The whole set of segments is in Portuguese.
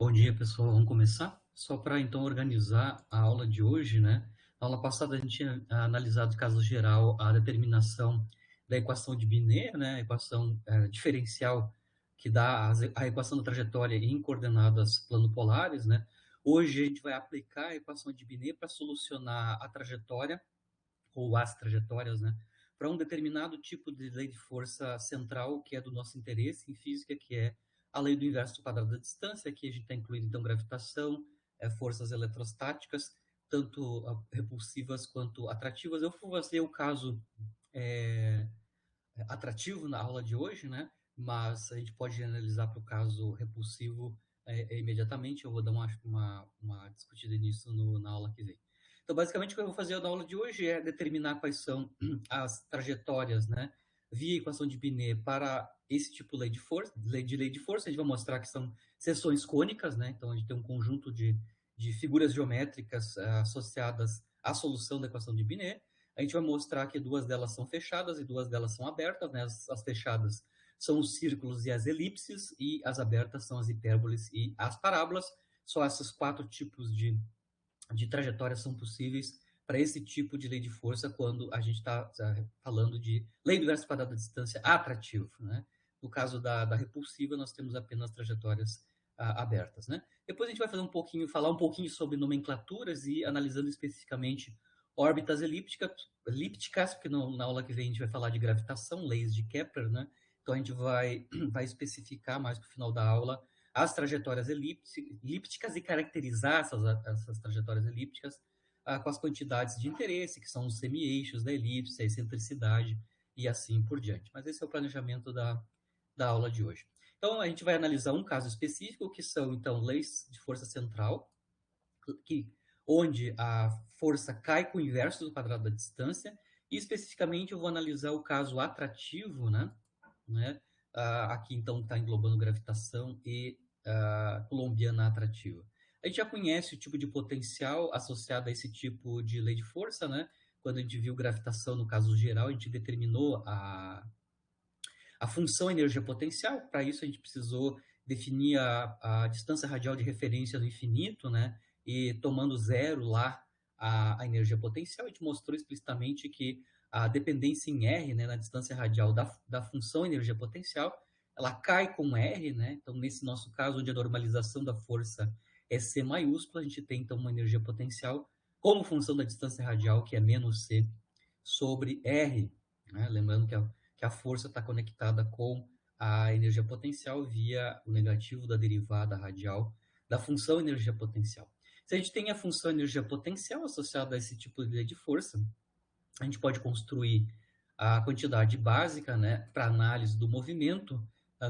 Bom dia, pessoal. Vamos começar? Só para então organizar a aula de hoje, né? Na aula passada a gente tinha analisado, caso geral, a determinação da equação de Binet, né? A equação diferencial que dá a equação da trajetória em coordenadas planopolares, né? Hoje a gente vai aplicar a equação de Binet para solucionar a trajetória ou as trajetórias, né? Para um determinado tipo de lei de força central que é do nosso interesse em física, que é a lei do inverso do quadrado da distância. Aqui a gente está incluindo, então, gravitação, forças eletrostáticas, tanto repulsivas quanto atrativas. Eu vou fazer o caso é, atrativo na aula de hoje, né? Mas a gente pode analisar para o caso repulsivo imediatamente. Eu vou dar uma discutida nisso na aula que vem. Então, basicamente, o que eu vou fazer na aula de hoje é determinar quais são as trajetórias, né, via equação de Binet para esse tipo de lei de força. A gente vai mostrar que são seções cônicas, né? Então, a gente tem um conjunto de figuras geométricas associadas à solução da equação de Binet. A gente vai mostrar que duas delas são fechadas e duas delas são abertas, né? As fechadas são os círculos e as elipses, e as abertas são as hipérboles e as parábolas. Só esses quatro tipos de trajetórias são possíveis para esse tipo de lei de força quando a gente está falando de lei do inverso quadrado da distância atrativo, né? No caso da repulsiva, nós temos apenas trajetórias abertas, né? Depois a gente vai falar um pouquinho sobre nomenclaturas e analisando especificamente órbitas elípticas, porque na aula que vem a gente vai falar de gravitação, leis de Kepler, né? Então a gente vai especificar mais para o final da aula as trajetórias elípticas e caracterizar essas trajetórias elípticas com as quantidades de interesse, que são os semi-eixos da elipse, a excentricidade e assim por diante. Mas esse é o planejamento da aula de hoje. Então, a gente vai analisar um caso específico, que são, então, leis de força central, onde a força cai com o inverso do quadrado da distância, e especificamente eu vou analisar o caso atrativo, né? Aqui, então, está englobando gravitação e colombiana atrativa. A gente já conhece o tipo de potencial associado a esse tipo de lei de força, né? Quando a gente viu gravitação, no caso geral, a gente determinou a função energia potencial. Para isso, a gente precisou definir a distância radial de referência no infinito, né? E tomando zero lá a energia potencial, a gente mostrou explicitamente que a dependência em R, né, na distância radial da função energia potencial, ela cai com R, né? Então, nesse nosso caso, onde a normalização da força é C maiúscula, a gente tem, então, uma energia potencial como função da distância radial, que é menos C sobre R, né? Lembrando que a força está conectada com a energia potencial via o negativo da derivada radial da função energia potencial. Se a gente tem a função energia potencial associada a esse tipo de força, a gente pode construir a quantidade básica, né, para análise do movimento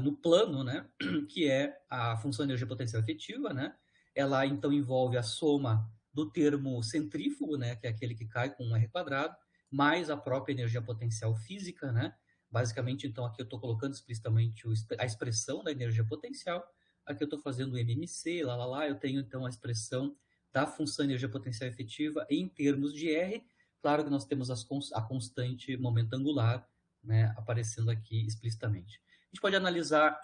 no plano, né, que é a função energia potencial efetiva, né? Ela então envolve a soma do termo centrífugo, né, que é aquele que cai com um R quadrado, mais a própria energia potencial física, né? Basicamente, então, aqui eu estou colocando explicitamente a expressão da energia potencial. Aqui eu estou fazendo o MMC, lá, eu tenho então a expressão da função energia potencial efetiva em termos de R. Claro que nós temos a constante momento angular, né, aparecendo aqui explicitamente. A gente pode analisar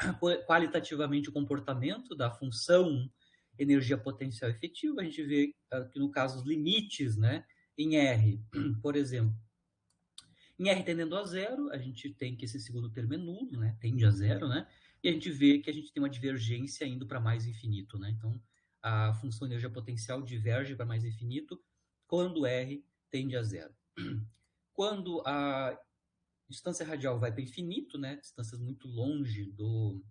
qualitativamente o comportamento da função energia potencial efetiva. A gente vê que, no caso, os limites, né, em R, por exemplo, em R tendendo a zero, a gente tem que esse segundo termo é nulo, né, tende a zero, né, e a gente vê que a gente tem uma divergência indo para mais infinito, né. Então, a função energia potencial diverge para mais infinito quando R tende a zero. Quando a distância radial vai para infinito, né, distâncias muito longe do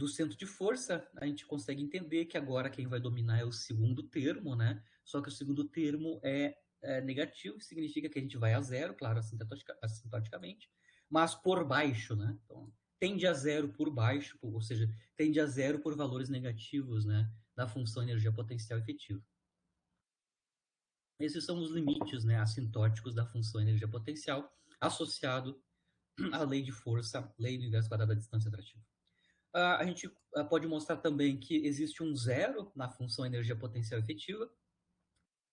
centro de força, a gente consegue entender que agora quem vai dominar é o segundo termo, né? Só que o segundo termo é negativo, significa que a gente vai a zero, claro, assintoticamente, mas por baixo, né? Então, tende a zero por baixo, ou seja, tende a zero por valores negativos, né, da função energia potencial efetiva. Esses são os limites, né, assintóticos da função energia potencial associado à lei de força, lei do inverso quadrado da distância atrativa. A gente pode mostrar também que existe um zero na função energia potencial efetiva,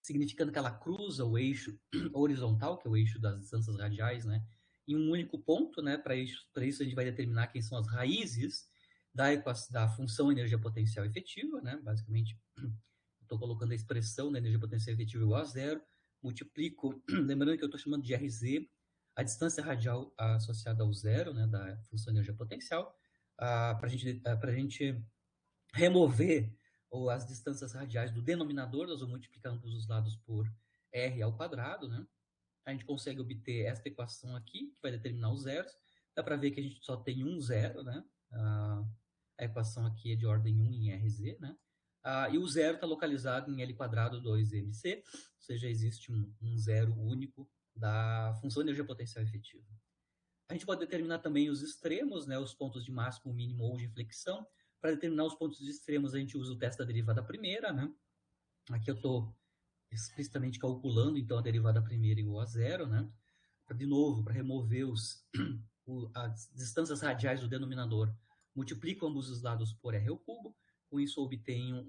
significando que ela cruza o eixo horizontal, que é o eixo das distâncias radiais, né, em um único ponto, né? Para isso a gente vai determinar quem são as raízes da função energia potencial efetiva, né? Basicamente, estou colocando a expressão da energia potencial efetiva igual a zero, multiplico, lembrando que eu estou chamando de RZ, a distância radial associada ao zero, né, da função energia potencial, para a gente remover as distâncias radiais do denominador, nós vamos multiplicar ambos os lados por r ao quadrado, né? A gente consegue obter esta equação aqui, que vai determinar os zeros. Dá para ver que a gente só tem um zero, né? A equação aqui é de ordem 1 em RZ, né? E o zero está localizado em L quadrado 2MC, ou seja, existe um zero único da função energia potencial efetiva. A gente pode determinar também os extremos, né, os pontos de máximo, mínimo ou de inflexão. Para determinar os pontos de extremos, a gente usa o teste da derivada primeira, né? Aqui eu estou explicitamente calculando, então, a derivada primeira igual a zero, né? De novo, para remover as distâncias radiais do denominador, multiplico ambos os lados por r ao cubo. Com isso, eu obtenho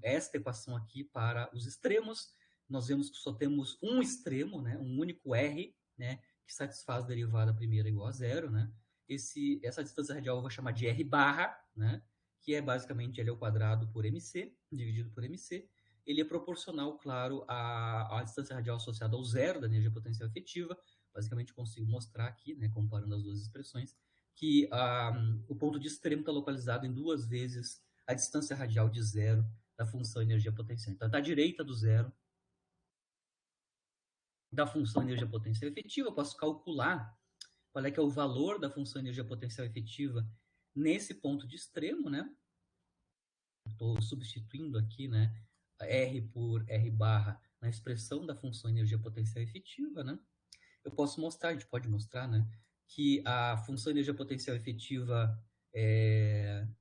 esta equação aqui para os extremos. Nós vemos que só temos um extremo, né? Um único r, né? Que satisfaz a derivada primeira igual a zero, né? Essa distância radial eu vou chamar de r barra, né? Que é basicamente L ao quadrado por mc, dividido por mc. Ele é proporcional, claro, à distância radial associada ao zero da energia potencial efetiva. Basicamente, consigo mostrar aqui, né, comparando as duas expressões, que o ponto de extremo está localizado em 2 vezes a distância radial de zero da função energia potencial. Então, está à direita do zero da função energia potencial efetiva. Eu posso calcular qual é que é o valor da função energia potencial efetiva nesse ponto de extremo, né? Estou substituindo aqui, né, R por R barra na expressão da função energia potencial efetiva, né? Eu posso mostrar, a gente pode mostrar, né, que a função energia potencial efetiva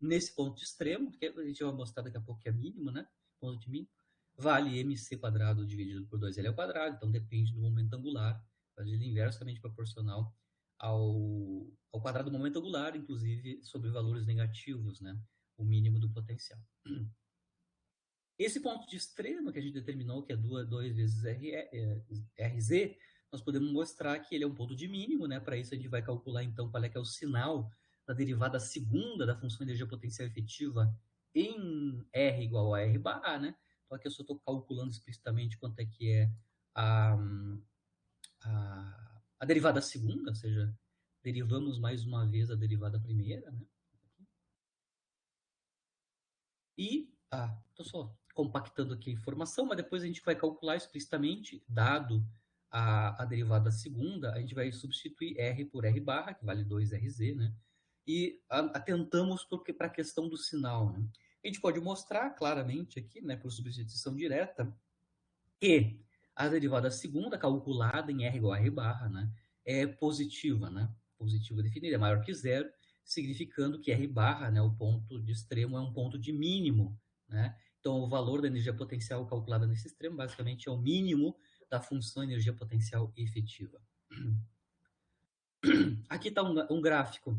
nesse ponto extremo, que a gente vai mostrar daqui a pouco que é mínimo, né, ponto de mínimo, vale mc quadrado dividido por 2l ao quadrado, então depende do momento angular, mas ele é inversamente proporcional ao quadrado do momento angular, inclusive sobre valores negativos, né, o mínimo do potencial. Esse ponto de extremo que a gente determinou, que é 2 vezes RZ, nós podemos mostrar que ele é um ponto de mínimo, né? Para isso a gente vai calcular, então, qual é que é o sinal da derivada segunda da função energia potencial efetiva em R igual a R barra, né? Então aqui eu só estou calculando explicitamente quanto é que é a derivada segunda, ou seja, derivamos mais uma vez a derivada primeira, né? E, estou só compactando aqui a informação, mas depois a gente vai calcular explicitamente, dado a derivada segunda, a gente vai substituir R por R barra, que vale 2RZ, né? E atentamos para a questão do sinal, né? A gente pode mostrar claramente aqui, né, por substituição direta, que a derivada segunda, calculada em R igual a R barra, né, é positiva, né? Positiva definida, é maior que zero, significando que R barra, né, o ponto de extremo, é um ponto de mínimo, né? Então, o valor da energia potencial calculada nesse extremo, basicamente, é o mínimo da função energia potencial efetiva. Aqui está um gráfico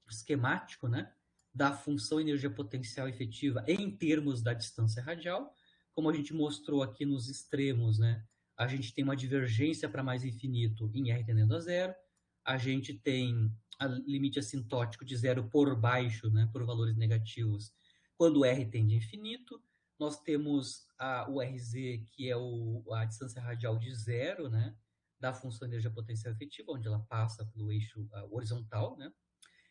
esquemático, né, da função energia potencial efetiva em termos da distância radial. Como a gente mostrou aqui nos extremos, né, a gente tem uma divergência para mais infinito em R tendendo a zero. A gente tem a limite assintótico de zero por baixo, né, por valores negativos, quando R tende a infinito. Nós temos o RZ, que é a distância radial de zero, né, da função energia potencial efetiva, onde ela passa pelo eixo horizontal, né?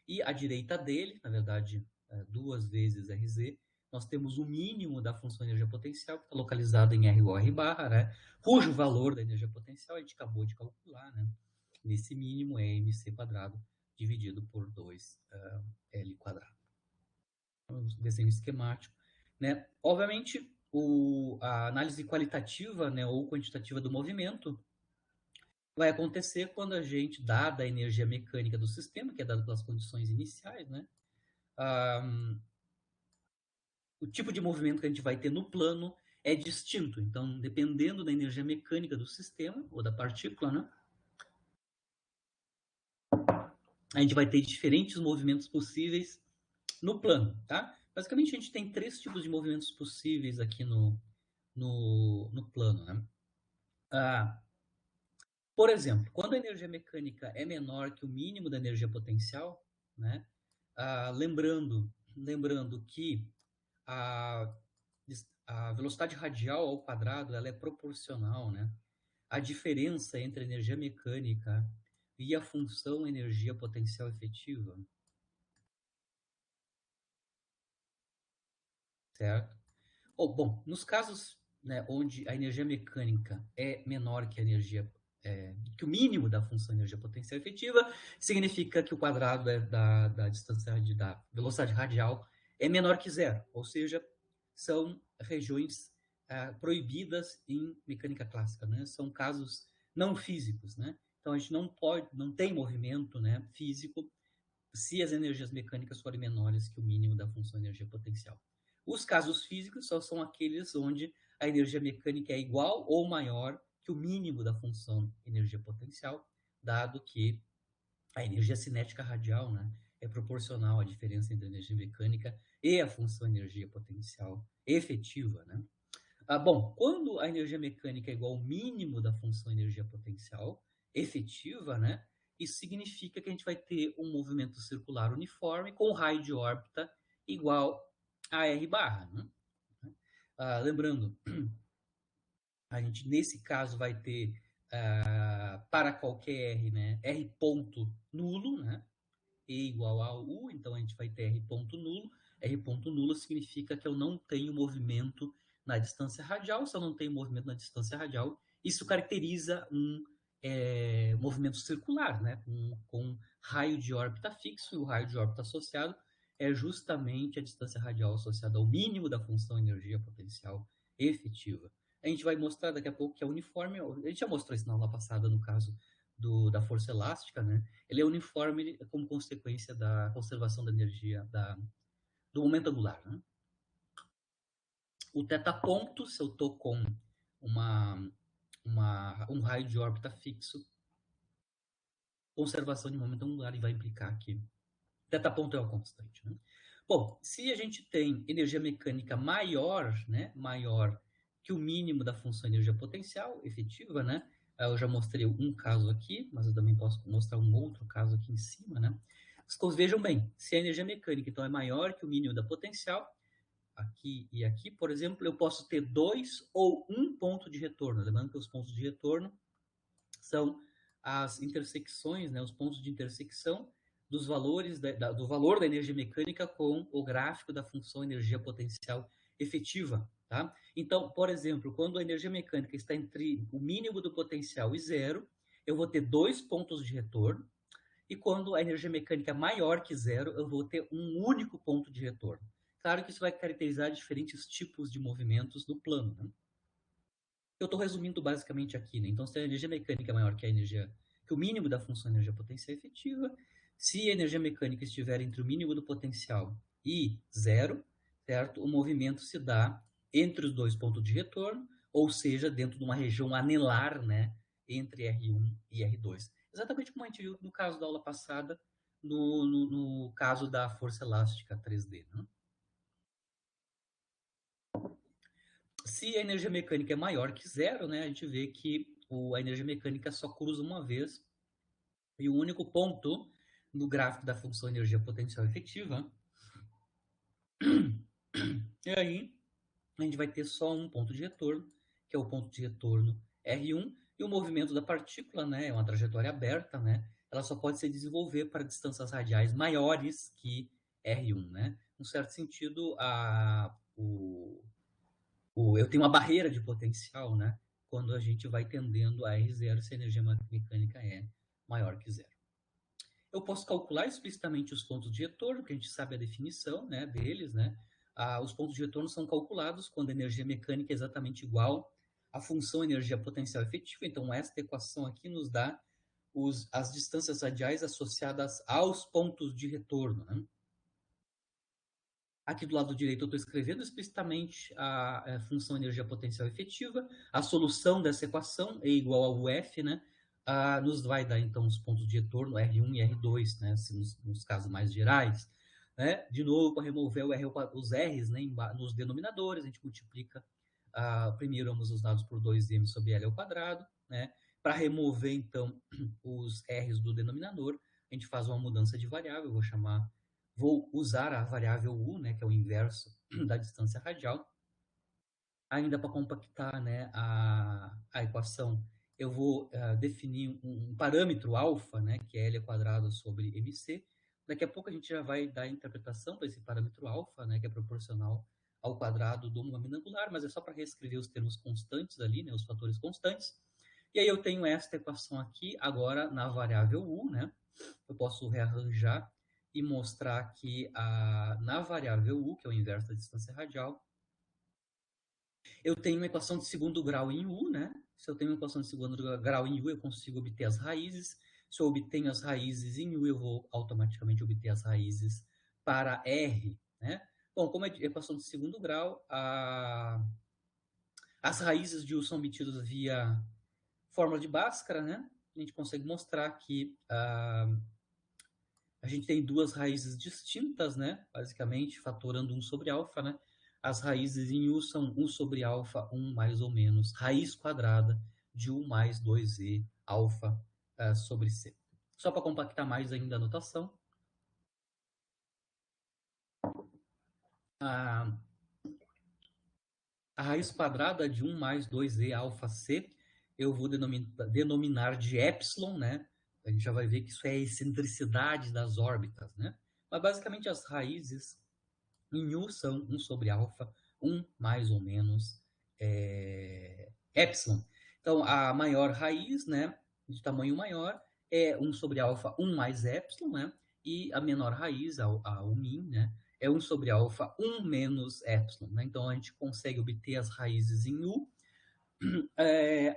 E à direita dele, na verdade, 2 vezes RZ, nós temos o mínimo da função energia potencial, que está localizado em R igual a R barra, né? Cujo valor da energia potencial a gente acabou de calcular, né? Nesse mínimo é mc quadrado dividido por 2L quadrado. Desenho esquemático, né? Obviamente, a análise qualitativa, né, ou quantitativa do movimento vai acontecer quando a gente, dada a energia mecânica do sistema, que é dada pelas condições iniciais, né? O tipo de movimento que a gente vai ter no plano é distinto. Então, dependendo da energia mecânica do sistema, ou da partícula, né? A gente vai ter diferentes movimentos possíveis no plano, tá? Basicamente, a gente tem 3 tipos de movimentos possíveis aqui no plano, né? Por exemplo, quando a energia mecânica é menor que o mínimo da energia potencial, né? Lembrando lembrando que a, a velocidade radial ao quadrado ela é proporcional, né? A diferença entre a energia mecânica e a função energia potencial efetiva, certo? Bom, nos casos, né, onde a energia mecânica é menor que a energia que o mínimo da função energia potencial efetiva, significa que o quadrado da distância da velocidade radial é menor que zero, ou seja, são regiões proibidas em mecânica clássica, né? São casos não físicos, né? Então a gente não tem movimento, né, físico se as energias mecânicas forem menores que o mínimo da função energia potencial. Os casos físicos só são aqueles onde a energia mecânica é igual ou maior que o mínimo da função energia potencial, dado que a energia cinética radial, né, é proporcional à diferença entre a energia mecânica e a função energia potencial efetiva, né? Bom, quando a energia mecânica é igual ao mínimo da função energia potencial efetiva, né? Isso significa que a gente vai ter um movimento circular uniforme com raio de órbita igual a r barra, né? Lembrando, a gente nesse caso vai ter para qualquer r, né? R ponto nulo, né? E igual a U, então a gente vai ter R ponto nulo. R ponto nulo significa que eu não tenho movimento na distância radial. Se eu não tenho movimento na distância radial, isso caracteriza um movimento circular, né? Com raio de órbita fixo, e o raio de órbita associado é justamente a distância radial associada ao mínimo da função energia potencial efetiva. A gente vai mostrar daqui a pouco que é uniforme. A gente já mostrou isso na aula passada, no caso da força elástica, né? Ele é uniforme como consequência da conservação da energia do momento angular, né? O teta-ponto, se eu estou com um raio de órbita fixo, conservação de momento angular, e vai implicar que teta-ponto é uma constante, né? Bom, se a gente tem energia mecânica maior, né, maior que o mínimo da função energia potencial efetiva, né? Eu já mostrei um caso aqui, mas eu também posso mostrar um outro caso aqui em cima, né? Vejam bem, se a energia mecânica então é maior que o mínimo da potencial, aqui e aqui, por exemplo, eu posso ter 2 ou 1 ponto de retorno. Lembrando que os pontos de retorno são as intersecções, né, os pontos de intersecção dos valores do valor da energia mecânica com o gráfico da função energia potencial efetiva. Tá? Então, por exemplo, quando a energia mecânica está entre o mínimo do potencial e zero, eu vou ter 2 pontos de retorno, e quando a energia mecânica é maior que zero, eu vou ter um único ponto de retorno. Claro que isso vai caracterizar diferentes tipos de movimentos no plano, né? Eu estou resumindo basicamente aqui, né? Então, se a energia mecânica é maior que que o mínimo da função energia potencial efetiva, se a energia mecânica estiver entre o mínimo do potencial e zero, certo? O movimento se dá entre os dois pontos de retorno, ou seja, dentro de uma região anelar, né? Entre R1 e R2. Exatamente como a gente viu no caso da aula passada, no caso da força elástica 3D, né? Se a energia mecânica é maior que zero, né, a gente vê que a energia mecânica só cruza uma vez, e o único ponto no gráfico da função energia potencial efetiva, e aí a gente vai ter só um ponto de retorno, que é o ponto de retorno R1, e o movimento da partícula, né, é uma trajetória aberta, né, ela só pode se desenvolver para distâncias radiais maiores que R1, né. Num certo sentido, eu tenho uma barreira de potencial, né? Quando a gente vai tendendo a R0 se a energia mecânica é maior que zero. Eu posso calcular explicitamente os pontos de retorno, que a gente sabe a definição, né, deles, né? Os pontos de retorno são calculados quando a energia mecânica é exatamente igual à função energia potencial efetiva. Então, esta equação aqui nos dá as distâncias radiais associadas aos pontos de retorno, né? Aqui do lado direito eu estou escrevendo explicitamente a função energia potencial efetiva. A solução dessa equação, E igual ao UF, né, nos vai dar, então, os pontos de retorno R1 e R2, né, nos casos mais gerais. Né? De novo, para remover os R's, né, nos denominadores, a gente multiplica, primeiro ambos os lados por 2m sobre L ao quadrado. Né? Para remover, então, os R's do denominador, a gente faz uma mudança de variável, eu vou chamar vou usar a variável u, né, que é o inverso da distância radial, ainda para compactar, né, a equação. Eu vou definir um parâmetro alfa, né, que é L quadrado sobre mc. Daqui a pouco a gente já vai dar a interpretação para esse parâmetro alfa, né, que é proporcional ao quadrado do momento angular, mas é só para reescrever os termos constantes ali, né, os fatores constantes. E aí eu tenho esta equação aqui agora na variável u, né? Eu posso rearranjar e mostrar que na variável u, que é o inverso da distância radial, eu tenho uma equação de segundo grau em u, né? Se eu tenho uma equação de segundo grau em u, eu consigo obter as raízes. Se eu obtenho as raízes em u, eu vou automaticamente obter as raízes para r, né? Bom, como é equação de segundo grau, as raízes de u são obtidas via fórmula de Bhaskara, né? A gente consegue mostrar que a gente tem duas raízes distintas, né? Basicamente, fatorando 1 sobre alfa, né? As raízes em U são 1 sobre alfa, 1 mais ou menos, raiz quadrada de U mais 2E alfa sobre C. Só para compactar mais ainda a notação, a, a raiz quadrada de 1 mais 2E alfa C, eu vou denominar de epsilon, né? A gente já vai ver que isso é a excentricidade das órbitas, né? Mas basicamente as raízes em U são 1 sobre alfa, 1 mais ou menos epsilon. Então, a maior raiz, né, de tamanho maior, é 1 sobre alfa, 1 mais epsilon, né? E a menor raiz, o min, né, é 1 sobre alfa, 1 menos epsilon. Né? Então, a gente consegue obter as raízes em U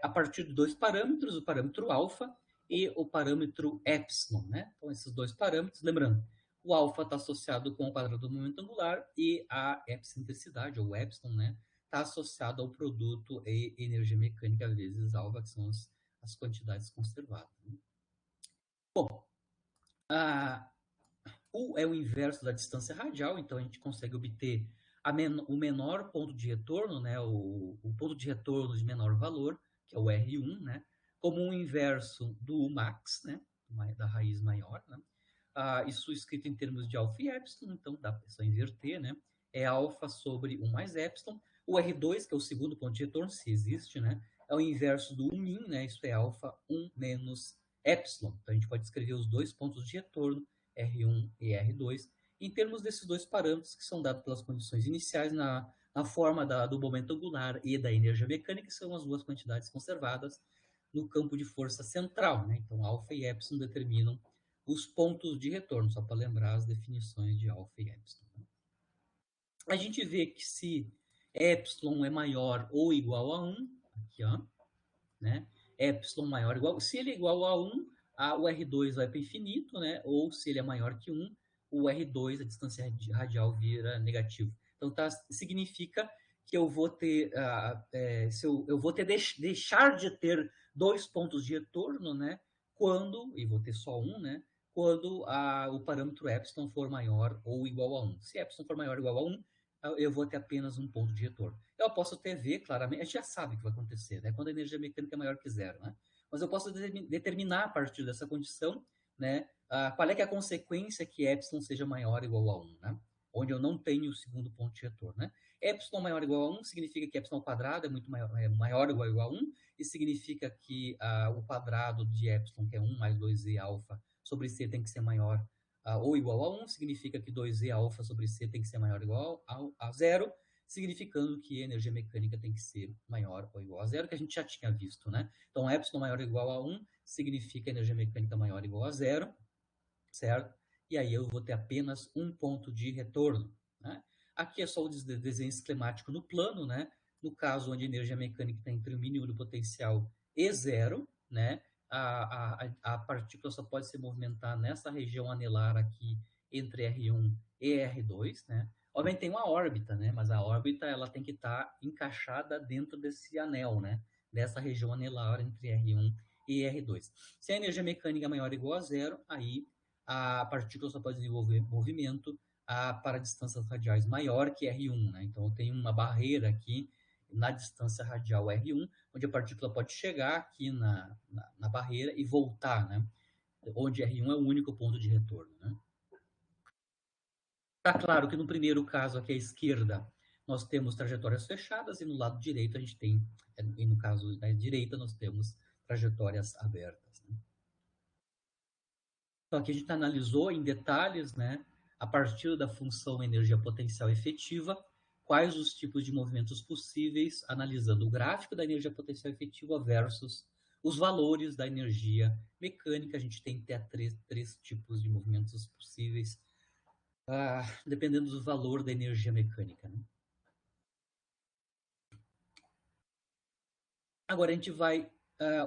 a partir de dois parâmetros, o parâmetro alfa e o parâmetro epsilon, né? Então, esses dois parâmetros, lembrando, o alfa está associado com o quadrado do momento angular e a excentricidade, ou epsilon, né? Está associado ao produto e energia mecânica vezes alfa, que são as quantidades conservadas. Né? Bom, U é o inverso da distância radial, então a gente consegue obter o menor ponto de retorno, né, o ponto de retorno de menor valor, que é o R1, né, como um inverso do U max, né, da raiz maior. Né. Isso escrito em termos de alfa e epsilon, então dá para só inverter, né, é alfa sobre 1 mais epsilon. O R2, que é o segundo ponto de retorno, se existe, né, é o inverso do U min, né, isso é alfa 1 menos epsilon. Então a gente pode escrever os dois pontos de retorno R1 e R2, em termos desses dois parâmetros que são dados pelas condições iniciais na forma do momento angular e da energia mecânica, que são as duas quantidades conservadas no campo de força central. Né? Então, alfa e epsilon determinam os pontos de retorno, só para lembrar as definições de alfa e epsilon. A gente vê que se epsilon é maior ou igual a 1, aqui, ó, né? Epsilon maior ou igual, se ele é igual a 1, o R2 vai para infinito, né? Ou se ele é maior que 1, o R2, a distância radial, vira negativo. Então, significa que eu vou ter, eu vou ter deixar de ter dois pontos de retorno, né? Quando, e vou ter só um, né? Quando o parâmetro epsilon for maior ou igual a 1. Se epsilon for maior ou igual a 1, eu vou ter apenas um ponto de retorno. Eu posso ter V, claramente, a gente já sabe o que vai acontecer, né? Quando a energia mecânica é maior que zero, né? Mas eu posso determinar a partir dessa condição, né? Qual é que é a consequência que epsilon seja maior ou igual a 1, né? Onde eu não tenho o segundo ponto de retorno, né? Epsilon maior ou igual a 1 significa que epsilon ao quadrado é muito maior ou igual a 1, e significa que o quadrado de epsilon, que é 1 mais 2e alfa sobre c, tem que ser maior ou igual a 1, significa que 2e alfa sobre c tem que ser maior ou igual a zero, significando que a energia mecânica tem que ser maior ou igual a zero, que a gente já tinha visto, né? Então, epsilon maior ou igual a 1 significa energia mecânica maior ou igual a zero, certo? E aí eu vou ter apenas um ponto de retorno, né? Aqui é só o desenho esquemático no plano, né? No caso onde a energia mecânica está entre o mínimo do potencial e zero, né? A partícula só pode se movimentar nessa região anelar aqui entre R1 e R2, né? Obviamente tem uma órbita, né? Mas a órbita ela tem que estar encaixada dentro desse anel, né? Dessa região anelar entre R1 e R2. Se a energia mecânica é maior ou igual a zero, aí a partícula só pode desenvolver movimento para distâncias radiais maior que R1. Né? Então, eu tenho uma barreira aqui na distância radial R1, onde a partícula pode chegar aqui na barreira e voltar, né? Onde R1 é o único ponto de retorno. Né? Está claro que no primeiro caso aqui à esquerda nós temos trajetórias fechadas e no lado direito a gente tem, e no caso da direita nós temos trajetórias abertas. Né? Então aqui a gente analisou em detalhes, né, a partir da função energia potencial efetiva, quais os tipos de movimentos possíveis, analisando o gráfico da energia potencial efetiva versus os valores da energia mecânica. A gente tem que ter três tipos de movimentos possíveis, dependendo do valor da energia mecânica. Né? Agora a gente vai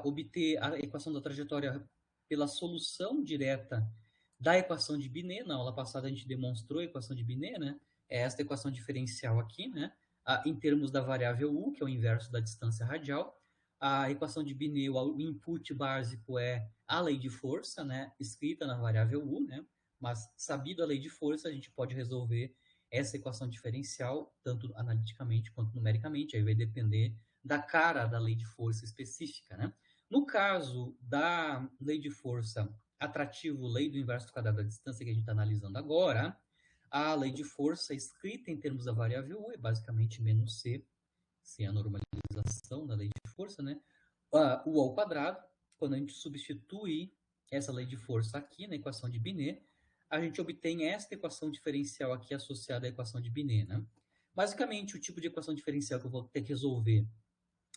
obter a equação da trajetória pela solução direta da equação de Binet. Na aula passada a gente demonstrou a equação de Binet, né? É esta equação diferencial aqui, né? Em termos da variável u, que é o inverso da distância radial. A equação de Binet, o input básico é a lei de força, né? Escrita na variável u, né? Mas sabido a lei de força, a gente pode resolver essa equação diferencial, tanto analiticamente quanto numericamente. Aí vai depender da cara da lei de força específica, né? No caso da lei de força atrativo, lei do inverso quadrado da distância que a gente está analisando agora, a lei de força escrita em termos da variável u é basicamente menos c, se é a normalização da lei de força, né? U ao quadrado, quando a gente substitui essa lei de força aqui na equação de Binet, a gente obtém esta equação diferencial aqui associada à equação de Binet, né? Basicamente, o tipo de equação diferencial que eu vou ter que resolver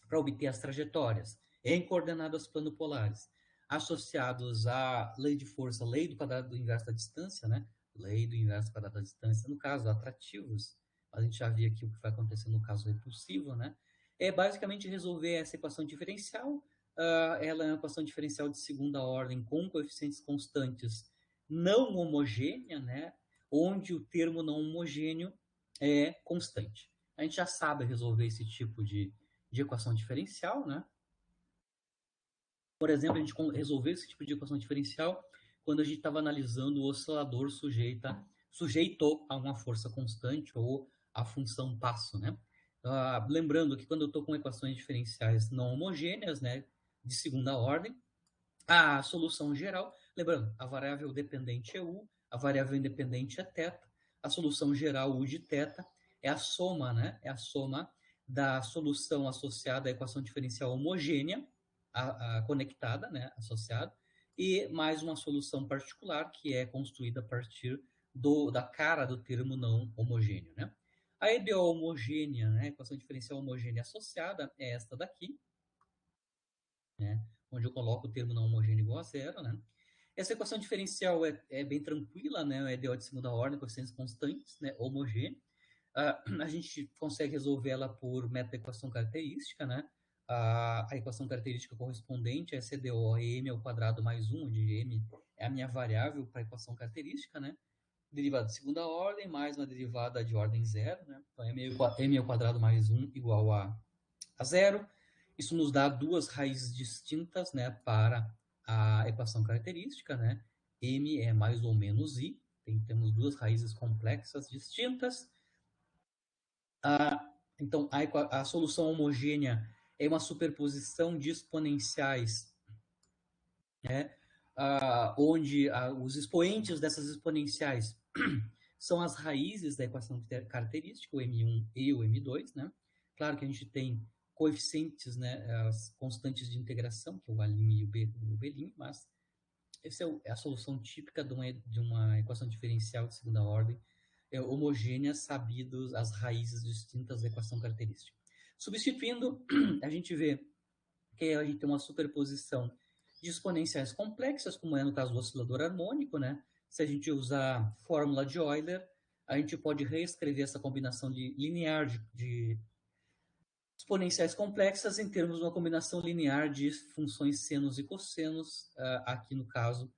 para obter as trajetórias em coordenadas planopolares, associados à lei de força, lei do quadrado do inverso da distância, né? Lei do inverso quadrado da distância, no caso, atrativos. A gente já viu aqui o que vai acontecer no caso repulsivo, né? É basicamente resolver essa equação diferencial. Ela é uma equação diferencial de segunda ordem com coeficientes constantes não homogênea, né? Onde o termo não homogêneo é constante. A gente já sabe resolver esse tipo de equação diferencial, né? Por exemplo, a gente resolveu esse tipo de equação diferencial quando a gente estava analisando o oscilador sujeito a uma força constante ou a função passo, né? Lembrando que quando eu estou com equações diferenciais não homogêneas, né, de segunda ordem, a solução geral, lembrando, a variável dependente é u, a variável independente é θ, a solução geral u de θ é a soma, né? É a soma da solução associada à equação diferencial homogênea, conectada, né? Associada, e mais uma solução particular que é construída a partir da cara do termo não homogêneo, né? A EDO homogênea, né? Equação diferencial homogênea associada é esta daqui, né? Onde eu coloco o termo não homogêneo igual a zero, né? Essa equação diferencial é bem tranquila, né? É EDO de segunda ordem, coeficientes constantes, né? Homogêneo. A gente consegue resolver ela por método de equação característica, né? A equação característica correspondente é CDO é m ao quadrado mais 1, onde m é a minha variável para a equação característica, né? Derivada de segunda ordem mais uma derivada de ordem zero, né? Então, m ao quadrado mais 1 igual a zero. Isso nos dá duas raízes distintas, né, para a equação característica, né? M é mais ou menos I, temos duas raízes complexas distintas. Então, a solução homogênea é uma superposição de exponenciais, né? Onde os expoentes dessas exponenciais são as raízes da equação característica, o M1 e o M2, né? Claro que a gente tem coeficientes, né, as constantes de integração, que é o A' e o B', mas essa é a solução típica de uma equação diferencial de segunda ordem, homogênea, sabidos as raízes distintas da equação característica. Substituindo, a gente vê que a gente tem uma superposição de exponenciais complexas, como é no caso do oscilador harmônico, né? Se a gente usar a fórmula de Euler, a gente pode reescrever essa combinação de linear de exponenciais complexas em termos de uma combinação linear de funções senos e cossenos, aqui no caso,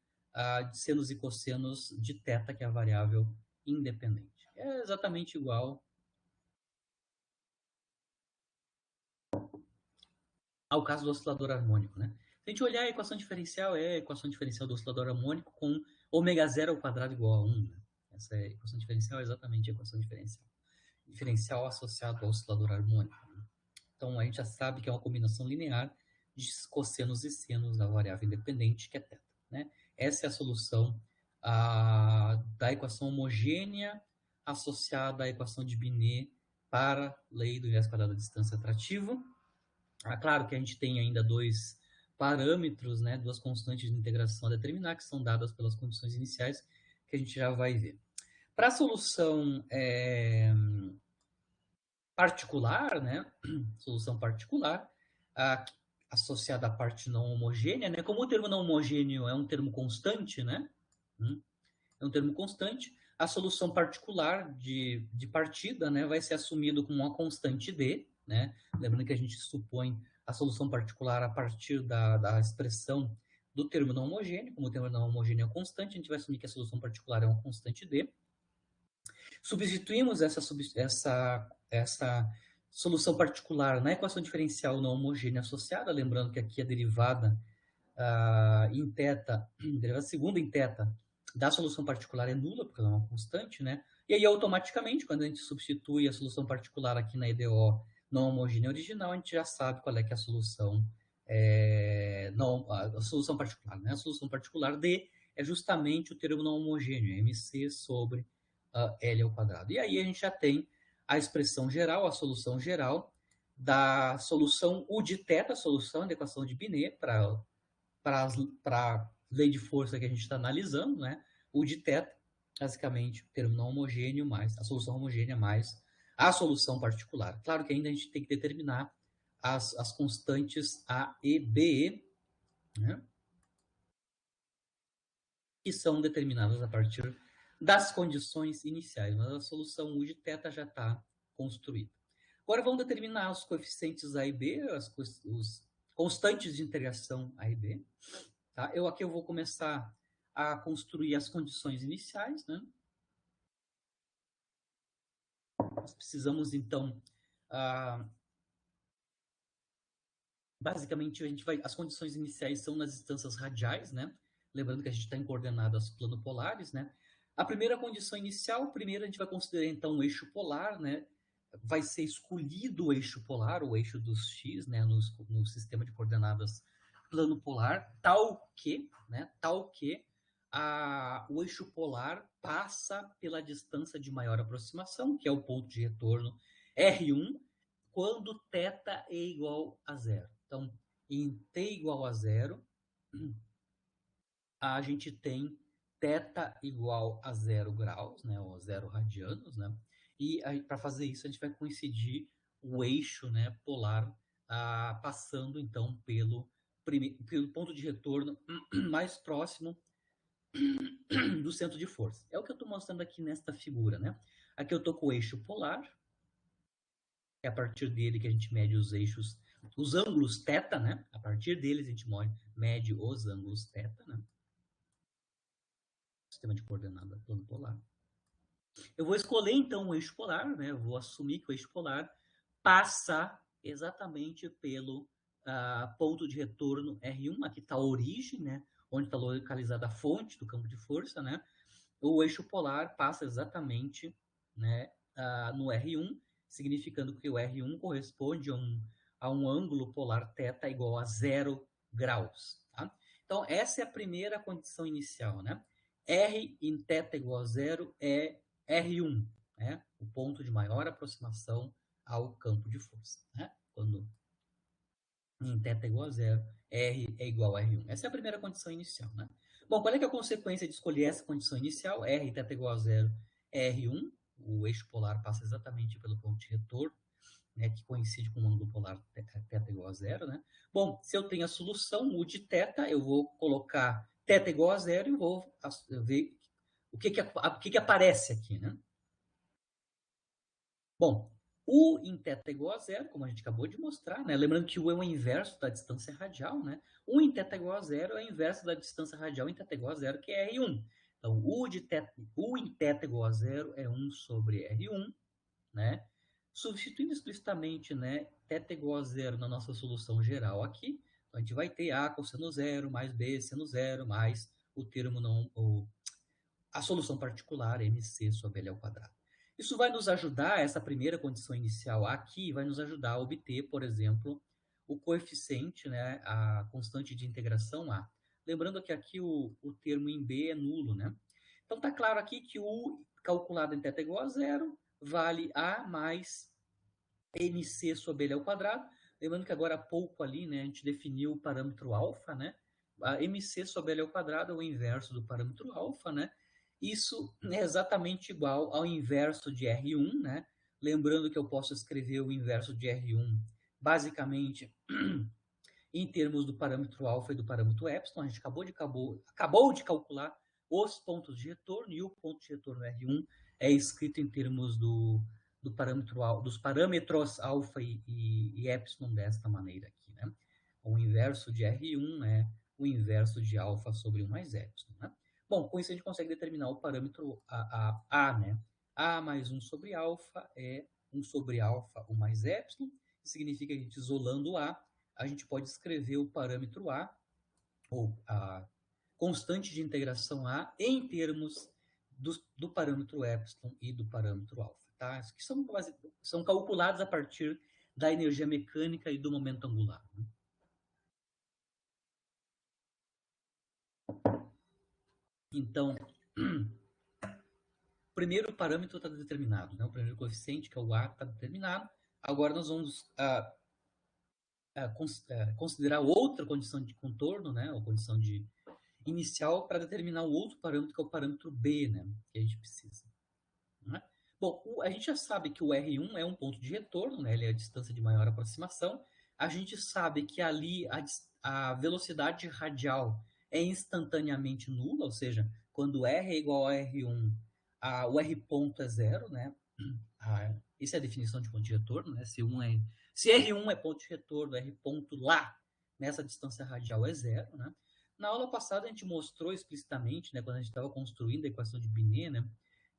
de senos e cossenos de θ, que é a variável independente. É exatamente igual ao caso do oscilador harmônico, né? Se a gente olhar a equação diferencial, é a equação diferencial do oscilador harmônico com ômega zero ao quadrado igual a 1. Né? Essa equação diferencial é exatamente a equação diferencial. Diferencial associado ao oscilador harmônico. Né? Então, a gente já sabe que é uma combinação linear de cossenos e senos da variável independente, que é θ. Né? Essa é a solução da equação homogênea associada à equação de Binet para a lei do inverso quadrado da distância atrativa. Claro que a gente tem ainda dois parâmetros, né, duas constantes de integração a determinar, que são dadas pelas condições iniciais, que a gente já vai ver. Para a solução particular, né, solução particular, associada à parte não homogênea, né, como o termo não homogêneo é um termo constante, né, é um termo constante, a solução particular de partida, né, vai ser assumido como uma constante D, né, lembrando que a gente supõe a solução particular a partir da expressão do termo não homogêneo, como o termo não homogêneo é constante, a gente vai assumir que a solução particular é uma constante D. Substituímos essa solução particular na equação diferencial não homogênea associada, lembrando que aqui a derivada em θ, derivada segunda em θ da solução particular é nula, porque ela é uma constante, né? E aí, automaticamente, quando a gente substitui a solução particular aqui na EDO não homogênea original, a gente já sabe qual é que é a solução a solução particular, né? A solução particular D é justamente o termo não homogêneo, MC sobre L ao quadrado. E aí a gente já tem a expressão geral, a solução geral da solução U de θ, a solução da equação de Binet para a lei de força que a gente está analisando, né? U de θ, basicamente, o termo não homogêneo mais a solução homogênea mais a solução particular. Claro que ainda a gente tem que determinar as constantes A e B, né? Que são determinadas a partir das condições iniciais, mas a solução U de θ já está construída. Agora vamos determinar os coeficientes A e B, os constantes de integração A e B. Tá? Aqui eu vou começar a construir as condições iniciais, né? Nós precisamos, então, basicamente, as condições iniciais são nas distâncias radiais, né? Lembrando que a gente está em coordenadas planopolares, né? A primeira condição inicial, primeiro a gente vai considerar, então, o eixo polar, né? Vai ser escolhido o eixo polar, o eixo dos x, né? No sistema de coordenadas plano polar, tal que o eixo polar passa pela distância de maior aproximação, que é o ponto de retorno R1, quando θ é igual a zero. Então, em t igual a zero, a gente tem θ igual a 0 graus, né, ou 0 radianos, né? E para fazer isso, a gente vai coincidir o eixo, né, polar passando, então, pelo ponto de retorno mais próximo do centro de força. É o que eu estou mostrando aqui nesta figura, né? Aqui eu estou com o eixo polar, é a partir dele que a gente mede os eixos, os ângulos θ, né? A partir deles a gente mede os ângulos θ, né? Sistema de coordenada plano polar. Eu vou escolher então o eixo polar, né? Eu vou assumir que o eixo polar passa exatamente pelo ponto de retorno R1, aqui está a origem, né? Onde está localizada a fonte do campo de força, né? O eixo polar passa exatamente, né, no R1, significando que o R1 corresponde a um ângulo polar θ igual a 0 graus. Tá? Então, essa é a primeira condição inicial. Né? R em θ igual a 0 é R1, né? O ponto de maior aproximação ao campo de força. Né? Quando em θ igual a 0, R é igual a R1. Essa é a primeira condição inicial. Né? Bom, qual é, que é a consequência de escolher essa condição inicial? R e θ igual a 0 é R1. O eixo polar passa exatamente pelo ponto de retorno, né, que coincide com o ângulo polar θ igual a 0. Né? Bom, se eu tenho a solução U de θ, eu vou colocar θ igual a 0 e vou ver o que aparece aqui. Né? Bom, U em θ igual a 0, como a gente acabou de mostrar, né? Lembrando que U é o inverso da distância radial, né? U em θ igual a 0 é o inverso da distância radial em θ igual a 0, que é R1. Então, U em θ igual a 0 é 1 sobre R1, né? Substituindo explicitamente, né, θ igual a 0 na nossa solução geral aqui, então a gente vai ter A cosseno 0 mais B seno 0 mais o termo a solução particular MC sobre L ao quadrado. Isso vai nos ajudar, essa primeira condição inicial aqui, vai nos ajudar a obter, por exemplo, o coeficiente, né, a constante de integração A. Lembrando que aqui o termo em B é nulo, né? Então, está claro aqui que calculada em θ igual a zero, vale A mais mc sobre L ao quadrado. Lembrando que agora há pouco ali, né, a gente definiu o parâmetro alfa, né? A mc sobre L ao quadrado é o inverso do parâmetro alfa, né? Isso é exatamente igual ao inverso de R1, né? Lembrando que eu posso escrever o inverso de R1 basicamente em termos do parâmetro alfa e do parâmetro epsilon. A gente acabou de calcular os pontos de retorno, e o ponto de retorno R1 é escrito em termos do parâmetro, dos parâmetros alfa e epsilon desta maneira aqui, né? O inverso de R1 é o inverso de alfa sobre 1 mais epsilon, né? Bom, com isso a gente consegue determinar o parâmetro A, né? A mais 1 sobre alfa é 1 sobre alfa, 1 mais epsilon. Isso significa que a gente, isolando a gente pode escrever o parâmetro A, ou a constante de integração A, em termos do parâmetro epsilon e do parâmetro alfa. Tá? Que são calculados a partir da energia mecânica e do momento angular. Né? Então, o primeiro parâmetro está determinado, né? O primeiro coeficiente, que é o A, está determinado. Agora nós vamos considerar outra condição de contorno, né? Ou condição de inicial, para determinar o outro parâmetro, que é o parâmetro B, né? Que a gente precisa. Né? Bom, a gente já sabe que o R1 é um ponto de retorno, né? Ele é a distância de maior aproximação. A gente sabe que ali a velocidade radial é instantaneamente nula, ou seja, quando R é igual a R1, o R ponto é zero, né? Essa é a definição de ponto de retorno, né? Se R1 é ponto de retorno, R ponto lá, nessa distância radial é zero, né? Na aula passada a gente mostrou explicitamente, né, quando a gente estava construindo a equação de Binet, né,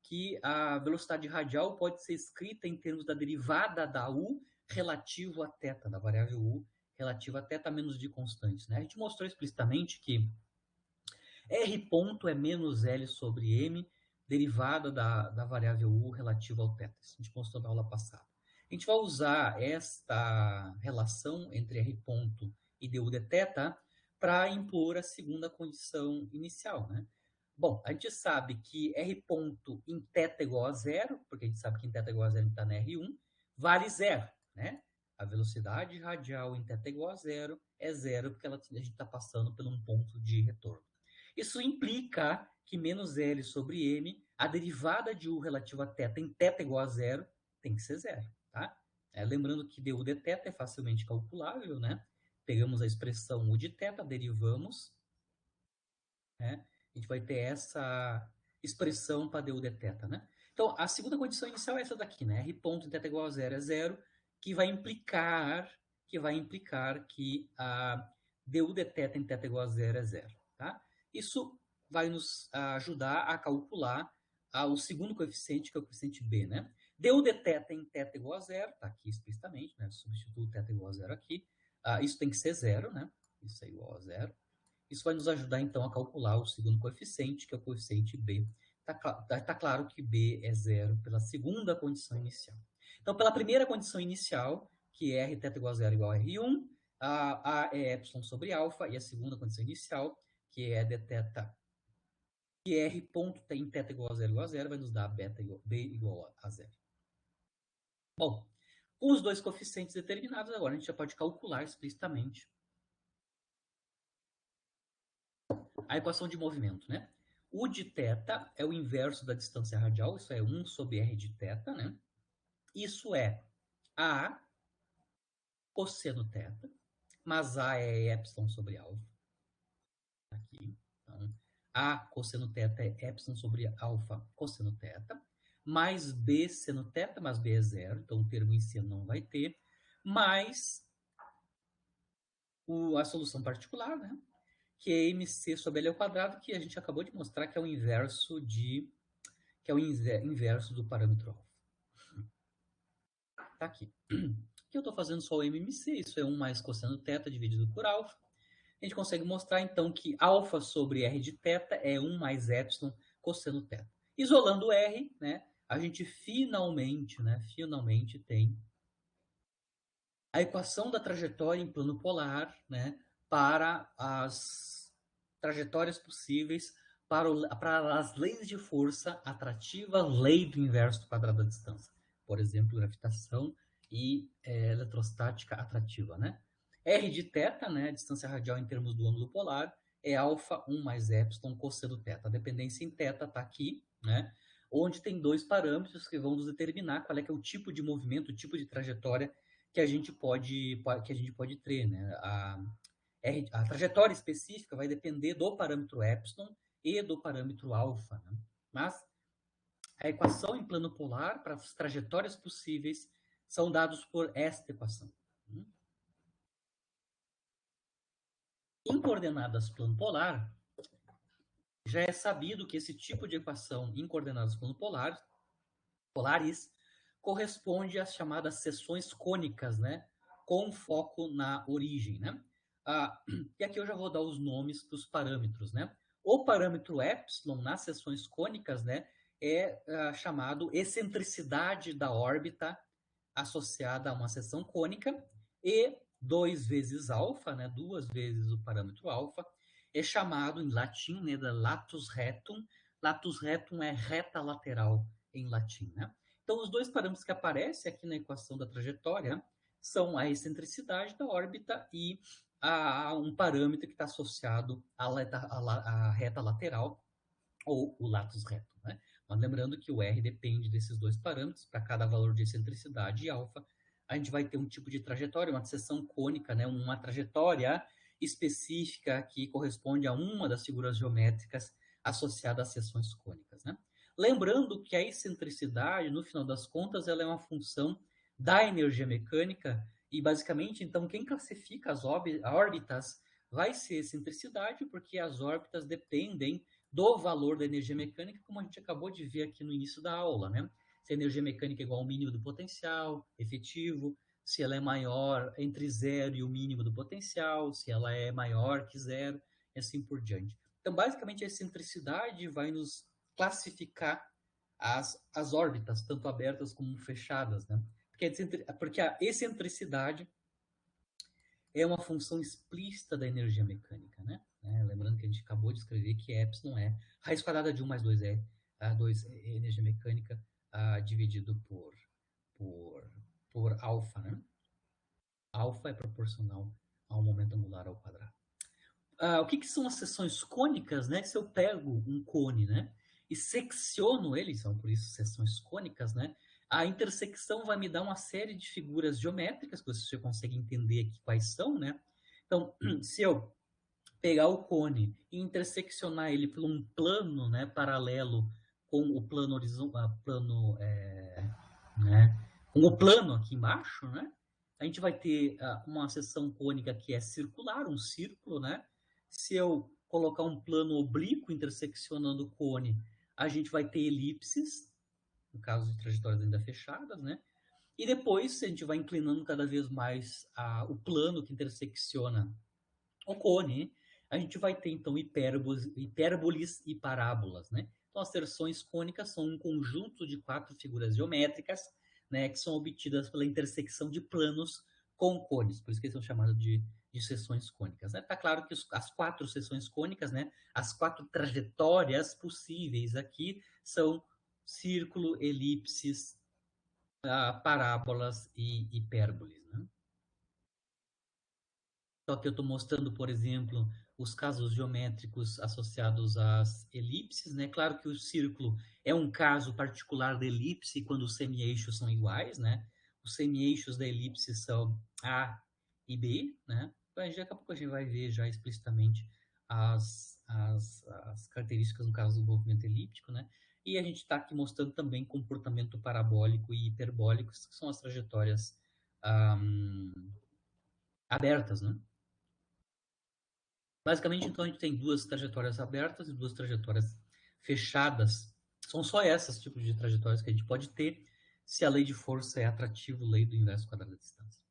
que a velocidade radial pode ser escrita em termos da derivada da u relativo a θ, da variável u relativa a θ menos de constantes. Né? A gente mostrou explicitamente que R ponto é menos L sobre M, derivada da variável u relativa ao θ. Isso a gente mostrou na aula passada. A gente vai usar esta relação entre R ponto e du de θ para impor a segunda condição inicial, né? Bom, a gente sabe que R ponto em θ igual a zero, porque a gente sabe que em θ igual a zero está na R1, vale zero, né? A velocidade radial em θ igual a zero é zero, porque a gente está passando por um ponto de retorno. Isso implica que menos L sobre M, a derivada de U relativa a θ em θ igual a zero, tem que ser zero, tá? Lembrando que du de θ é facilmente calculável, né? Pegamos a expressão U de θ, derivamos, né? A gente vai ter essa expressão para du de θ, né? Então, a segunda condição inicial é essa daqui, né? R ponto em θ igual a zero é zero, que vai implicar que a du de θ em θ igual a zero é zero, tá? Isso vai nos ajudar a calcular o segundo coeficiente, que é o coeficiente B, né? Du de θ em θ igual a zero, tá aqui explicitamente, né? Substituo θ igual a zero aqui. Isso tem que ser zero, né? Isso é igual a zero. Isso vai nos ajudar, então, a calcular o segundo coeficiente, que é o coeficiente B. Tá claro que B é zero pela segunda condição inicial. Então, pela primeira condição inicial, que é R θ igual a zero igual a R1, A é epsilon sobre alfa, e a segunda condição inicial, que é dθ, que R ponto em θ igual a zero, vai nos dar B igual a zero. Bom, com os dois coeficientes determinados, agora a gente já pode calcular explicitamente a equação de movimento, né? U de θ é o inverso da distância radial, isso é 1 sobre R de θ, né? Isso é A cosseno θ, mas A é epsilon sobre alfa. Aqui. Então, A cosseno θ é epsilon sobre alfa cosseno θ, mais B seno θ, mas B é zero, então o termo em si não vai ter, mais a solução particular, né? Que é mc sobre L ao quadrado, que a gente acabou de mostrar que é o inverso do parâmetro alfa. Tá aqui. Aqui eu estou fazendo só o MMC, isso é 1 mais cosseno θ dividido por alfa. A gente consegue mostrar, então, que alfa sobre R de θ é 1 mais epsilon cosseno θ. Isolando R, né, a gente finalmente tem a equação da trajetória em plano polar, né, para as trajetórias possíveis para as leis de força atrativa, lei do inverso do quadrado da distância. Por exemplo, gravitação e eletrostática atrativa, né? R de θ, né, a distância radial em termos do ângulo polar, é alfa 1 mais epsilon cosseno θ. A dependência em θ está aqui, né? Onde tem dois parâmetros que vão nos determinar qual é que é o tipo de movimento, o tipo de trajetória que a gente pode ter, né? A trajetória específica vai depender do parâmetro epsilon e do parâmetro alfa, né? Mas a equação em plano polar para as trajetórias possíveis são dados por esta equação. Em coordenadas plano polar, já é sabido que esse tipo de equação em coordenadas plano polares corresponde às chamadas seções cônicas, né? Com foco na origem, né? E aqui eu já vou dar os nomes dos parâmetros, né? O parâmetro epsilon nas seções cônicas, né, é chamado excentricidade da órbita associada a uma seção cônica, e 2 vezes alfa, né, 2 vezes o parâmetro alfa, é chamado em latim, né, de latus retum. Latus retum é reta lateral em latim, né? Então, os dois parâmetros que aparecem aqui na equação da trajetória são a excentricidade da órbita e um parâmetro que está associado à reta lateral, ou o latus retum, né? Mas lembrando que o R depende desses dois parâmetros. Para cada valor de excentricidade e alfa, a gente vai ter um tipo de trajetória, uma seção cônica, né? Uma trajetória específica que corresponde a uma das figuras geométricas associadas às seções cônicas, né? Lembrando que a excentricidade, no final das contas, ela é uma função da energia mecânica e, basicamente, então, quem classifica as órbitas vai ser a excentricidade, porque as órbitas dependem do valor da energia mecânica, como a gente acabou de ver aqui no início da aula, né? Se a energia mecânica é igual ao mínimo do potencial efetivo, se ela é maior entre zero e o mínimo do potencial, se ela é maior que zero, e assim por diante. Então, basicamente, a excentricidade vai nos classificar as órbitas, tanto abertas como fechadas, né? Porque a excentricidade é uma função explícita da energia mecânica, né? Lembrando que a gente acabou de escrever que epsilon é raiz quadrada de 1 mais 2 é 2 é energia mecânica dividido por, por alfa, né? Alfa é proporcional ao momento angular ao quadrado. O que são as seções cônicas, né? Se eu pego um cone, né, e secciono ele, são por isso seções cônicas, né? A intersecção vai me dar uma série de figuras geométricas que você consegue entender aqui quais são, né? Então, se eu pegar o cone e interseccionar ele por um plano, né, paralelo com o plano horizontal, né, com o plano aqui embaixo, né? A gente vai ter uma seção cônica que é circular, um círculo, né? Se eu colocar um plano oblíquo interseccionando o cone, a gente vai ter elipses, no caso de trajetórias ainda fechadas, né? E depois a gente vai inclinando cada vez mais o plano que intersecciona o cone, a gente vai ter então hipérboles e parábolas, né? Então as seções cônicas são um conjunto de 4 figuras geométricas, né, que são obtidas pela intersecção de planos com cones, por isso que eles são chamados de seções cônicas. Né? Tá claro que as 4 seções cônicas, né, as 4 trajetórias possíveis aqui são círculo, elipses, parábolas e hipérboles, né? Só que eu estou mostrando, por exemplo, os casos geométricos associados às elipses, né? Claro que o círculo é um caso particular da elipse quando os semi-eixos são iguais, né? Os semi-eixos da elipse são A e B, né? Daqui a pouco a gente vai ver já explicitamente as características no caso do movimento elíptico, né? E a gente está aqui mostrando também comportamento parabólico e hiperbólico, que são as trajetórias abertas, né? Basicamente, então, a gente tem 2 trajetórias abertas e 2 trajetórias fechadas. São só esses tipos de trajetórias que a gente pode ter se a lei de força é atrativa, lei do inverso quadrado da distância.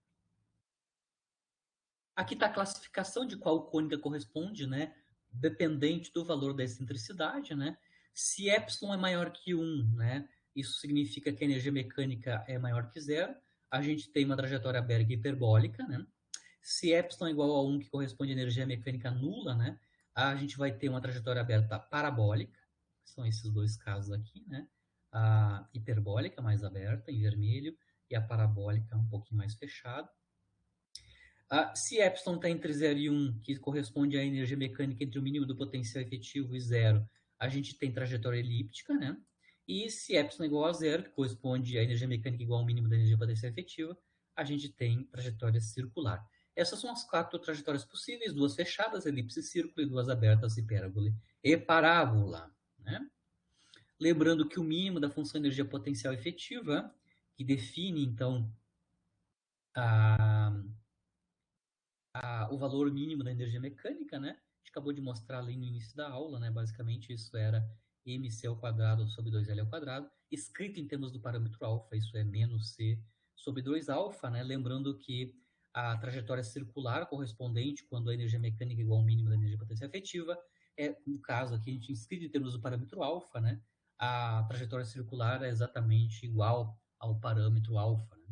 Aqui está a classificação de qual cônica corresponde, né? Dependente do valor da excentricidade, né? Se epsilon é maior que 1, né? Isso significa que a energia mecânica é maior que zero. A gente tem uma trajetória Berg hiperbólica, né? Se epsilon é igual a 1, que corresponde à energia mecânica nula, né? A gente vai ter uma trajetória aberta parabólica, que são esses dois casos aqui, né? A hiperbólica mais aberta, em vermelho, e a parabólica um pouquinho mais fechada. Se epsilon está entre 0 e 1, que corresponde à energia mecânica entre o mínimo do potencial efetivo e 0, a gente tem trajetória elíptica, né? E se epsilon é igual a 0, que corresponde à energia mecânica igual ao mínimo da energia potencial efetiva, a gente tem trajetória circular. Essas são as 4 trajetórias possíveis, 2 fechadas, elipse e círculo, e 2 abertas, hipérbole e parábola, né? Lembrando que o mínimo da função energia potencial efetiva, que define, então, a o valor mínimo da energia mecânica, né? A gente acabou de mostrar ali no início da aula, né? Basicamente isso era mc ao quadrado sobre 2L ao quadrado, escrito em termos do parâmetro alfa, isso é menos c sobre 2 alfa, né? Lembrando que a trajetória circular correspondente quando a energia mecânica é igual ao mínimo da energia potencial efetiva, no caso aqui a gente escrito em termos do parâmetro alfa, né? A trajetória circular é exatamente igual ao parâmetro alfa, né?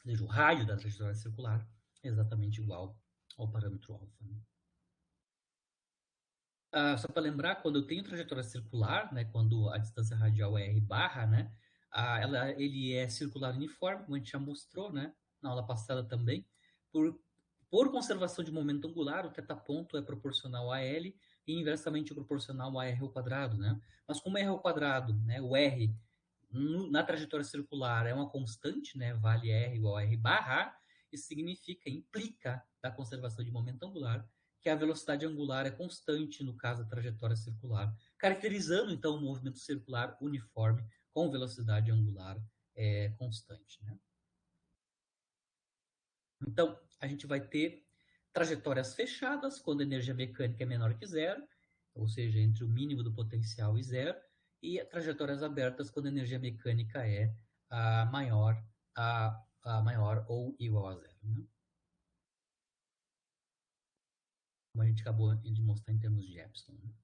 Ou seja, o raio da trajetória circular é exatamente igual ao parâmetro alfa. Né? Só para lembrar, quando eu tenho trajetória circular, né, quando a distância radial é r barra, né, ele é circular uniforme, como a gente já mostrou, né, na aula passada também. Por conservação de momento angular, o θ-ponto é proporcional a L e inversamente proporcional a r ao quadrado, né? Mas como r ao quadrado, né, o r na trajetória circular é uma constante, né, vale r igual a r barra, isso significa, implica da conservação de momento angular, que a velocidade angular é constante no caso da trajetória circular, caracterizando então o movimento circular uniforme com velocidade angular constante. Né? Então, a gente vai ter trajetórias fechadas quando a energia mecânica é menor que zero, ou seja, entre o mínimo do potencial e zero, e trajetórias abertas quando a energia mecânica é maior, maior ou igual a zero. Né? Como a gente acabou de mostrar em termos de epsilon. Né?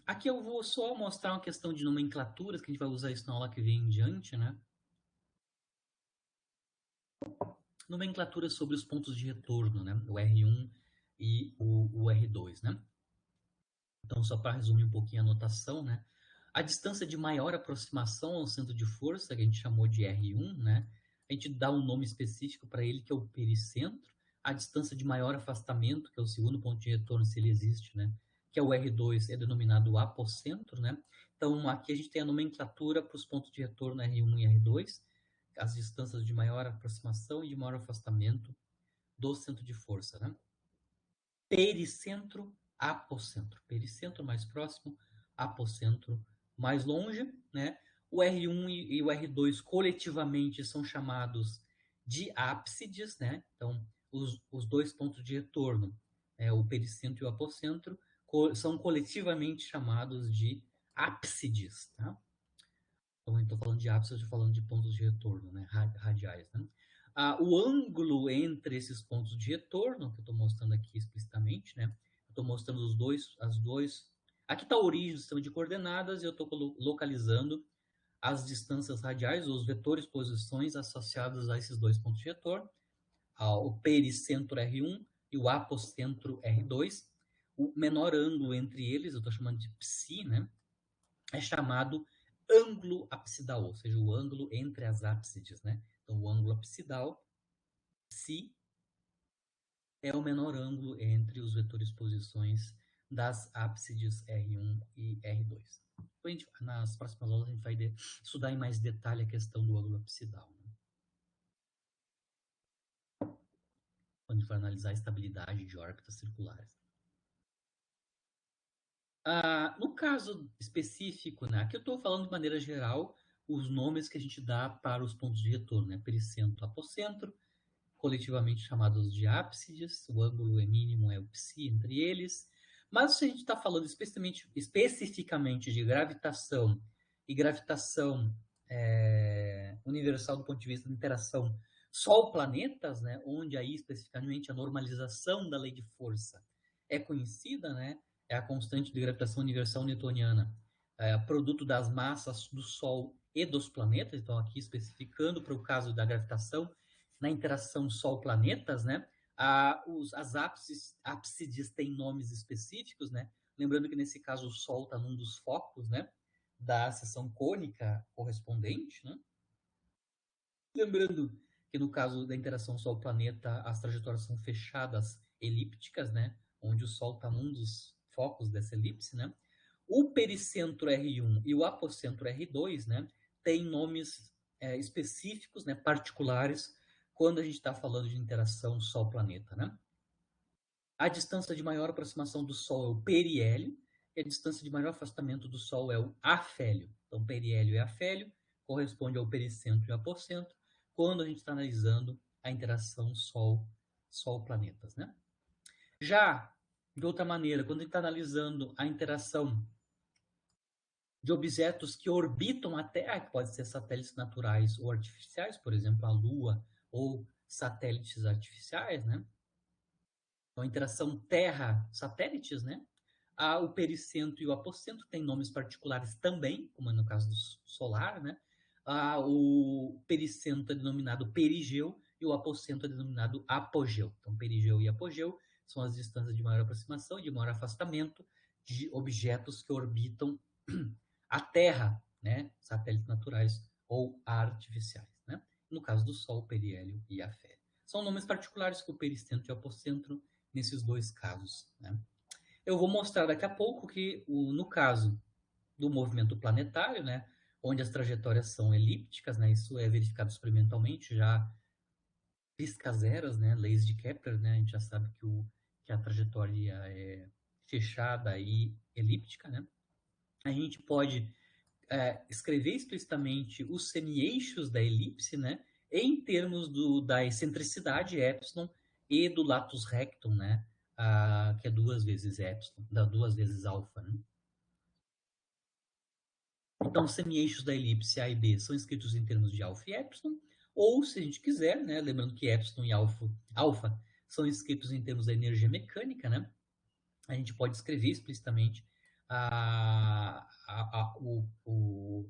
Aqui eu vou só mostrar uma questão de nomenclaturas, que a gente vai usar isso na aula que vem em diante, né? Nomenclatura sobre os pontos de retorno, né? O R1 e o R2, né? Então, só para resumir um pouquinho a notação, né? A distância de maior aproximação ao centro de força, que a gente chamou de R1, né? A gente dá um nome específico para ele, que é o pericentro. A distância de maior afastamento, que é o segundo ponto de retorno, se ele existe, né? Que é o R2, é denominado apocentro, né? Então, aqui a gente tem a nomenclatura para os pontos de retorno R1 e R2, as distâncias de maior aproximação e de maior afastamento do centro de força, né? Pericentro, apocentro. Pericentro mais próximo, apocentro mais longe, né? O R1 e o R2 coletivamente são chamados de ábsides, né? Então, os dois pontos de retorno, o pericentro e o apocentro, são coletivamente chamados de ábsides, tá? Então, eu estou falando de ápice, eu estou falando de pontos de retorno, né? Radiais. Né? O ângulo entre esses pontos de retorno, que eu estou mostrando aqui explicitamente, né? Eu estou mostrando as dois. Aqui está a origem do sistema de coordenadas e eu estou localizando as distâncias radiais, os vetores posições associados a esses dois pontos de retorno, o pericentro R1 e o apocentro R2. O menor ângulo entre eles, eu estou chamando de psi, né? É chamado ângulo absidal, ou seja, o ângulo entre as ábsides, né? Então, o ângulo absidal, psi, é o menor ângulo entre os vetores posições das ábsides R1 e R2. Nas próximas aulas a gente vai estudar em mais detalhe a questão do ângulo absidal. Né? Quando a gente for analisar a estabilidade de órbitas circulares. No caso específico, né, aqui eu estou falando de maneira geral os nomes que a gente dá para os pontos de retorno, né, pericentro, apocentro, coletivamente chamados de ábsides, o ângulo é mínimo é o psi entre eles, mas se a gente está falando especificamente de gravitação, e gravitação universal do ponto de vista da interação Sol-planetas, né, onde aí especificamente a normalização da lei de força é conhecida, né, é a constante de gravitação universal newtoniana, produto das massas do Sol e dos planetas, então aqui especificando para o caso da gravitação, na interação Sol-planetas, né? As ábsides têm nomes específicos, né? Lembrando que nesse caso o Sol está num dos focos, né? Da seção cônica correspondente, né? Lembrando que no caso da interação Sol-planeta, as trajetórias são fechadas elípticas, né? Onde o Sol está num dos focos dessa elipse, né? O pericentro R1 e o apocentro R2, né? Têm nomes específicos, né? Particulares, quando a gente está falando de interação Sol-planeta, né? A distância de maior aproximação do Sol é o periélio, e a distância de maior afastamento do Sol é o afélio. Então, periélio e afélio corresponde ao pericentro e apocentro, quando a gente está analisando a interação Sol-planetas, né? Já, de outra maneira, quando a gente está analisando a interação de objetos que orbitam a Terra, que podem ser satélites naturais ou artificiais, por exemplo, a Lua, ou satélites artificiais, né? Então, a interação Terra-satélites, né? O pericentro e o apocentro têm nomes particulares também, como é no caso do solar, né? O pericentro é denominado perigeu e o apocentro é denominado apogeu. Então, perigeu e apogeu são as distâncias de maior aproximação e de maior afastamento de objetos que orbitam a Terra, né? Satélites naturais ou artificiais, né? No caso do Sol, periélio e afélio. São nomes particulares que o pericentro e o apocentro nesses dois casos, né? Eu vou mostrar daqui a pouco que, no caso do movimento planetário, né, onde as trajetórias são elípticas, né, isso é verificado experimentalmente, já piscas eras, né, leis de Kepler, né, a gente já sabe que a trajetória é fechada e elíptica, né. A gente pode escrever explicitamente os semi-eixos da elipse, né, em termos da excentricidade epsilon e do latus rectum, né, que é duas vezes epsilon, dá duas vezes alfa, né? Então, os semi-eixos da elipse A e B são escritos em termos de alfa e epsilon, ou, se a gente quiser, né, lembrando que epsilon e alfa são escritos em termos da energia mecânica, né, a gente pode escrever explicitamente o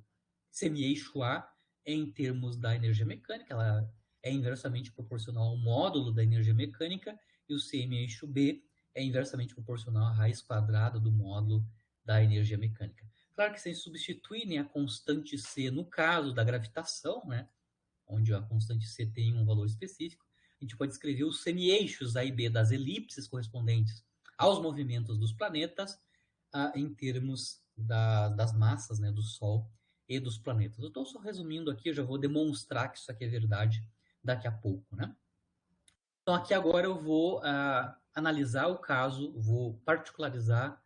semi-eixo A em termos da energia mecânica, ela é inversamente proporcional ao módulo da energia mecânica, e o semi-eixo B é inversamente proporcional à raiz quadrada do módulo da energia mecânica. Claro que se a gente substituir, né, a constante C no caso da gravitação, né, onde a constante C tem um valor específico, a gente pode escrever os semi-eixos A e B das elipses correspondentes aos movimentos dos planetas em termos das massas, né, do Sol e dos planetas. Eu estou só resumindo aqui, eu já vou demonstrar que isso aqui é verdade daqui a pouco, né? Então, aqui agora eu vou analisar o caso, vou particularizar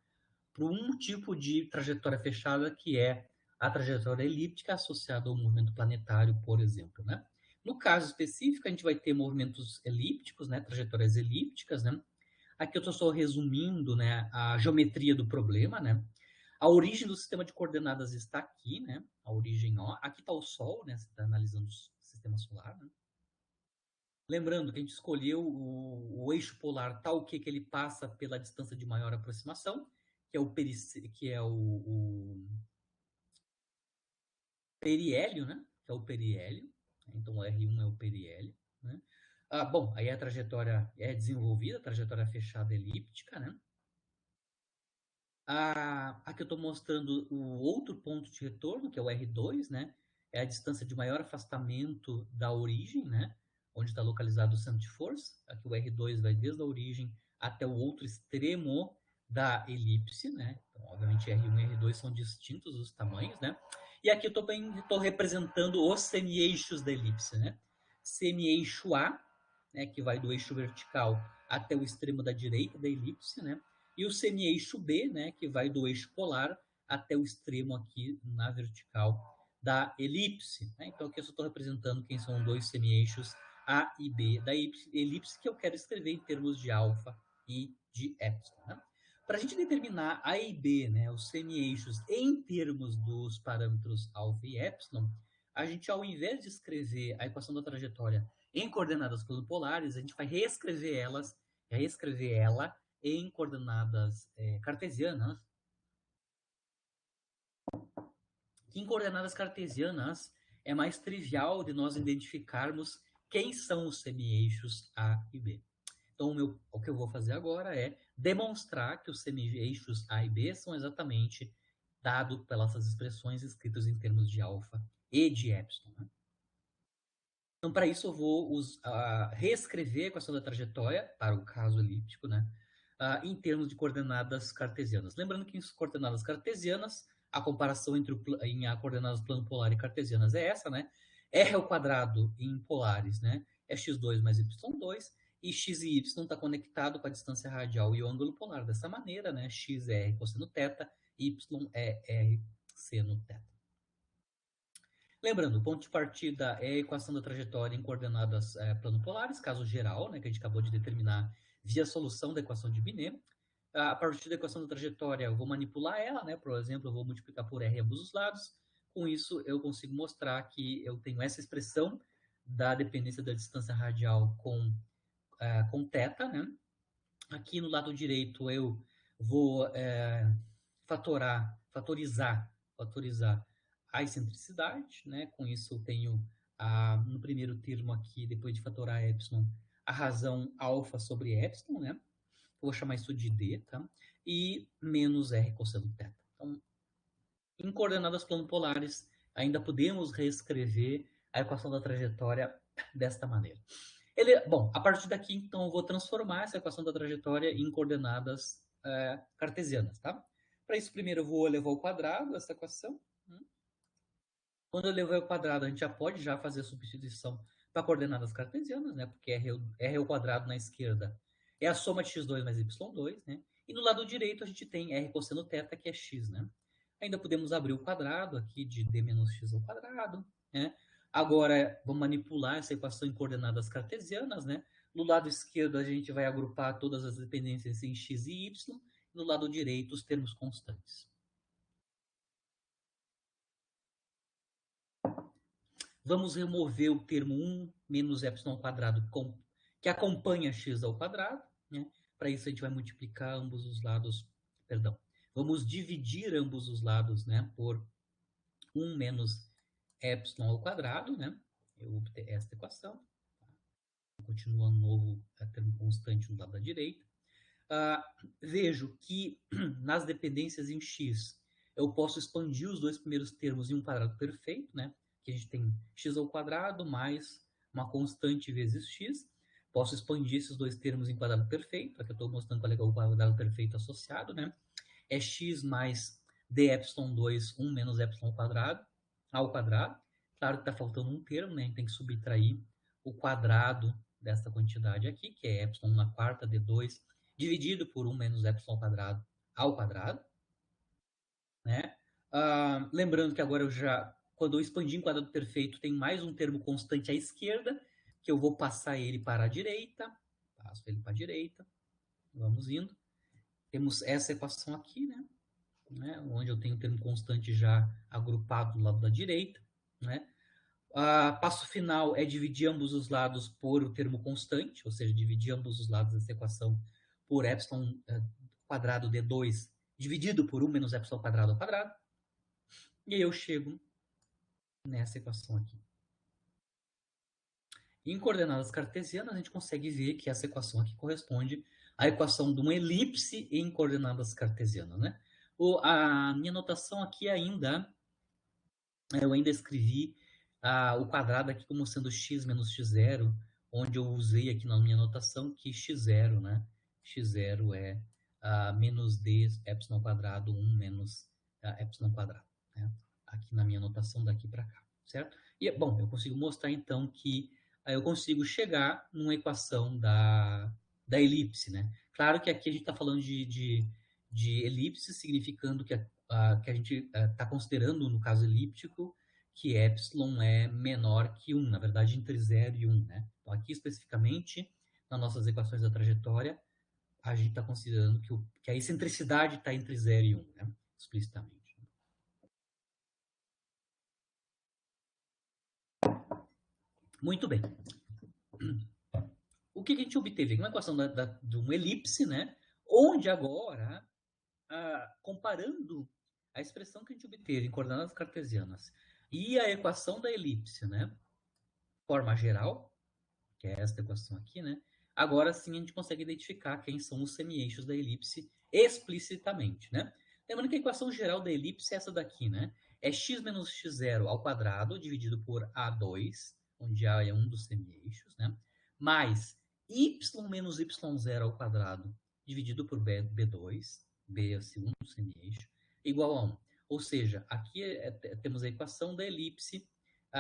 para um tipo de trajetória fechada, que é a trajetória elíptica associada ao movimento planetário, por exemplo, né? No caso específico, a gente vai ter movimentos elípticos, né, trajetórias elípticas, né? Aqui eu estou só resumindo, né, a geometria do problema, né? A origem do sistema de coordenadas está aqui, né? A origem, ó, aqui está o Sol, né? Você está analisando o sistema solar, né? Lembrando que a gente escolheu o eixo polar tal que ele passa pela distância de maior aproximação, que é o periélio, né? Que é o periélio. Então, o R1 é o periélio, né? Bom, aí a trajetória é desenvolvida, a trajetória fechada elíptica, né? Aqui eu estou mostrando o outro ponto de retorno, que é o R2, né? É a distância de maior afastamento da origem, né? Onde está localizado o centro de força. Aqui o R2 vai desde a origem até o outro extremo da elipse, né? Então, obviamente, R1 e R2 são distintos os tamanhos, né? E aqui eu estou representando os semi-eixos da elipse, né? Semi-eixo A, né? Que vai do eixo vertical até o extremo da direita da elipse, né? E o semi-eixo B, né, que vai do eixo polar até o extremo aqui na vertical da elipse. Né? Então, aqui eu só estou representando quem são dois semi-eixos A e B da elipse, que eu quero escrever em termos de alfa e de epsilon. Né? Para a gente determinar A e B, né, os semi-eixos, em termos dos parâmetros alfa e epsilon, a gente, ao invés de escrever a equação da trajetória em coordenadas polares, a gente vai reescrever ela em coordenadas cartesianas, que em coordenadas cartesianas é mais trivial de nós identificarmos quem são os semi-eixos A e B. Então, o que eu vou fazer agora é demonstrar que os semi-eixos A e B são exatamente dados pelas expressões escritas em termos de alfa e de epsilon. Né? Então, para isso, eu vou reescrever a equação da trajetória para o caso elíptico, né? Em termos de coordenadas cartesianas. Lembrando que em coordenadas cartesianas, a comparação entre a coordenadas plano polar e cartesianas é essa, né? R ao quadrado em polares, né? É x2 mais y2, e x e y está conectado com a distância radial e o ângulo polar dessa maneira, né? X é R cosseno θ, y é R seno θ. Lembrando, o ponto de partida é a equação da trajetória em coordenadas plano-polares, caso geral, né, que a gente acabou de determinar via solução da equação de Binet. A partir da equação da trajetória, eu vou manipular ela, né? Por exemplo, eu vou multiplicar por R ambos os lados. Com isso, eu consigo mostrar que eu tenho essa expressão da dependência da distância radial com θ, né? Aqui no lado direito, eu vou fatorizar a excentricidade, né? Com isso eu tenho no primeiro termo aqui, depois de fatorar epsilon, a razão alfa sobre epsilon, né? Eu vou chamar isso de D, tá? E menos R cosseno θ. Então, em coordenadas plano-polares, ainda podemos reescrever a equação da trajetória desta maneira. Bom, a partir daqui, então, eu vou transformar essa equação da trajetória em coordenadas cartesianas, tá? Para isso, primeiro eu vou elevar ao quadrado essa equação. Quando eu levar ao quadrado, a gente já pode fazer a substituição para coordenadas cartesianas, né? Porque R ao quadrado na esquerda é a soma de x2 mais y2, né? E no lado direito a gente tem R cosseno θ, que é x, né? Ainda podemos abrir o quadrado aqui de d menos x ao quadrado, né? Agora, vamos manipular essa equação em coordenadas cartesianas, né? No lado esquerdo, a gente vai agrupar todas as dependências em x e y. No lado direito, os termos constantes. Vamos remover o termo 1 menos epsilon ao quadrado, que acompanha x ao quadrado, né? Para isso, a gente vai multiplicar ambos os lados, perdão, vamos dividir ambos os lados, né, por 1 menos epsilon ao quadrado, né? Eu obter esta equação. Continua um novo termo constante no lado da direita. Vejo que nas dependências em x, eu posso expandir os dois primeiros termos em um quadrado perfeito, né? Que a gente tem x ao quadrado mais uma constante vezes x. Posso expandir esses dois termos em quadrado perfeito, aqui eu estou mostrando qual é o quadrado perfeito associado, né? É x mais d epsilon 2, 1 menos epsilon ao quadrado. Claro que está faltando um termo, né? A gente tem que subtrair o quadrado dessa quantidade aqui, que é epsilon na quarta, d2, dividido por 1 menos epsilon ao quadrado. Né? Lembrando que agora quando eu expandir em quadrado perfeito, tem mais um termo constante à esquerda, que eu vou passar ele para a direita. Passo ele para a direita. Vamos indo. Temos essa equação aqui, né? Onde eu tenho o termo constante já agrupado do lado da direita. Né? Passo final é dividir ambos os lados por o termo constante, ou seja, dividir ambos os lados dessa equação por epsilon quadrado d2 dividido por 1 menos epsilon quadrado ao quadrado. E aí eu chego nessa equação aqui. Em coordenadas cartesianas, a gente consegue ver que essa equação aqui corresponde à equação de uma elipse em coordenadas cartesianas. Né? A minha notação aqui eu ainda escrevi o quadrado aqui como sendo x menos x0, onde eu usei aqui na minha notação que x0, né? x0 é menos d epsilon quadrado 1 menos epsilon quadrado. Né? Aqui na minha notação daqui para cá, certo? E, bom, eu consigo mostrar então que eu consigo chegar numa equação da elipse, né? Claro que aqui a gente está falando de elipse, significando que a gente está considerando, no caso elíptico, que epsilon é menor que 1, na verdade, entre 0 e 1. Né? Então, aqui especificamente, nas nossas equações da trajetória, a gente está considerando que a excentricidade está entre 0 e 1, né? Explicitamente. Muito bem. O que a gente obteve aqui? Uma equação de uma elipse, né? Onde agora, comparando a expressão que a gente obteve em coordenadas cartesianas e a equação da elipse, né? Forma geral, que é esta equação aqui, né? Agora sim a gente consegue identificar quem são os semi-eixos da elipse explicitamente, né? Lembrando que a equação geral da elipse é essa daqui, né? É x menos x0 ao quadrado dividido por A2, onde A é um dos semi-eixos, né? Mais y menos y0 ao quadrado dividido por B2, B é o segundo semi-eixo, igual a 1. Ou seja, aqui temos a equação da elipse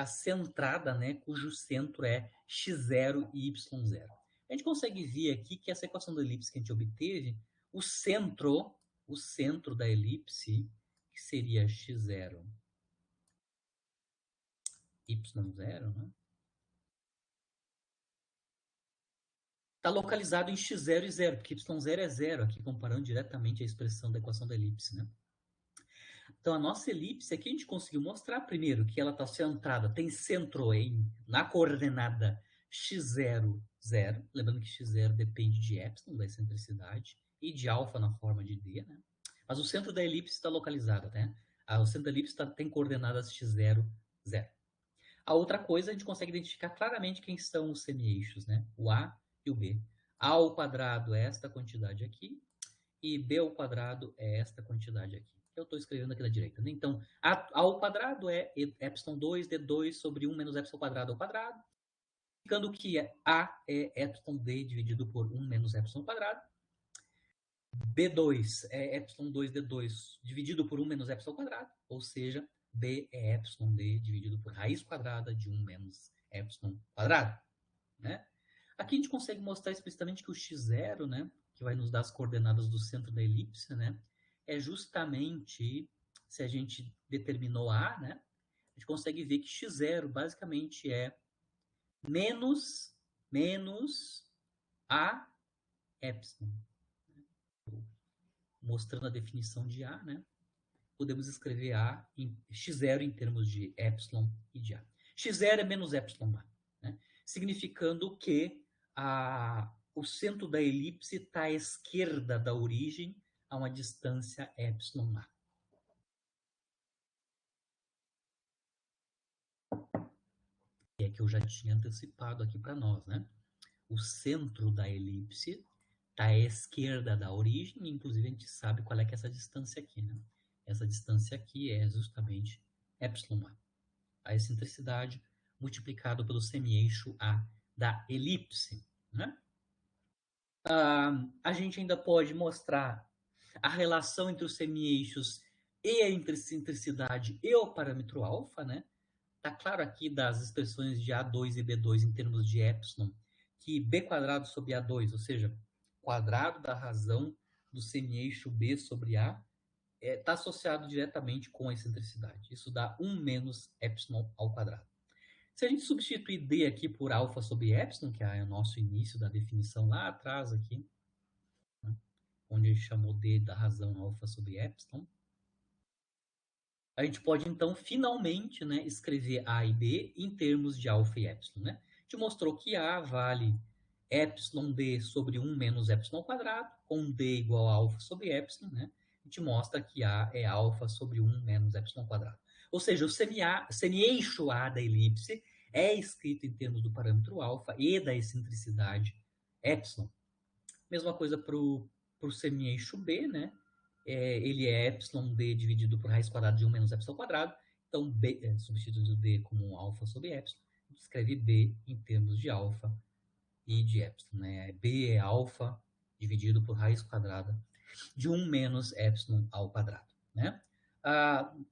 centrada, né, cujo centro é x0 e y0. A gente consegue ver aqui que essa equação da elipse que a gente obteve, o centro da elipse, que seria x0, y0, né? Está localizado em x0 e 0, porque y0 é 0, aqui comparando diretamente a expressão da equação da elipse, né? Então, a nossa elipse aqui a gente conseguiu mostrar primeiro que ela está centrada, tem centro na coordenada x0, 0. Lembrando que x0 depende de epsilon, da excentricidade, e de alfa na forma de d, né? Mas o centro da elipse está localizado, né? O centro da elipse tem coordenadas x0, 0. A outra coisa, a gente consegue identificar claramente quem são os semi-eixos, né? O A e o B. A ao quadrado é esta quantidade aqui, e b ao quadrado é esta quantidade aqui. Eu estou escrevendo aqui na direita. Né? Então, a ao quadrado é epsilon 2 d2 sobre 1 menos epsilon quadrado ao quadrado, ficando que a é epsilon d dividido por 1 menos epsilon quadrado. B2 é epsilon 2 d2 dividido por 1 menos epsilon quadrado, ou seja, b é epsilon d dividido por raiz quadrada de 1 menos epsilon quadrado. Né? Aqui a gente consegue mostrar explicitamente que o x0, né, que vai nos dar as coordenadas do centro da elipse, né, é justamente, se a gente determinou A, né, a gente consegue ver que x0 basicamente é menos A epsilon. Mostrando a definição de A, né, podemos escrever A em x0 em termos de epsilon e de A. x0 é menos epsilon A, né, significando que o centro da elipse está à esquerda da origem a uma distância epsilon A. É que eu já tinha antecipado aqui para nós, né? O centro da elipse está à esquerda da origem, inclusive a gente sabe qual é que é essa distância aqui, né? Essa distância aqui é justamente epsilon A. A excentricidade multiplicado pelo semi-eixo A da elipse, né? A gente ainda pode mostrar a relação entre os semi-eixos e a excentricidade e o parâmetro alfa, né? Tá claro aqui das expressões de A2 e B2 em termos de epsilon, que B quadrado sobre A2, ou seja, quadrado da razão do semi-eixo B sobre A, está associado diretamente com a excentricidade. Isso dá 1 menos epsilon ao quadrado. Se a gente substituir D aqui por alfa sobre epsilon, que é o nosso início da definição lá atrás aqui, né, onde a gente chamou D da razão alfa sobre epsilon, a gente pode, então, finalmente, né, escrever A e B em termos de alfa e epsilon. Né? A gente mostrou que A vale epsilon D sobre 1 menos epsilon ao quadrado, com D igual a alfa sobre epsilon. Né? A gente mostra que A é alfa sobre 1 menos epsilon ao quadrado. Ou seja, o semi-eixo A da elipse é escrito em termos do parâmetro alfa e da excentricidade epsilon. Mesma coisa para o semi-eixo B, né? Ele é epsilon d dividido por raiz quadrada de 1 menos epsilon quadrado. Então, B, substituindo d como um alfa sobre epsilon, a gente escreve B em termos de alfa e de epsilon. Né? B é alfa dividido por raiz quadrada de 1 menos epsilon ao quadrado. Né?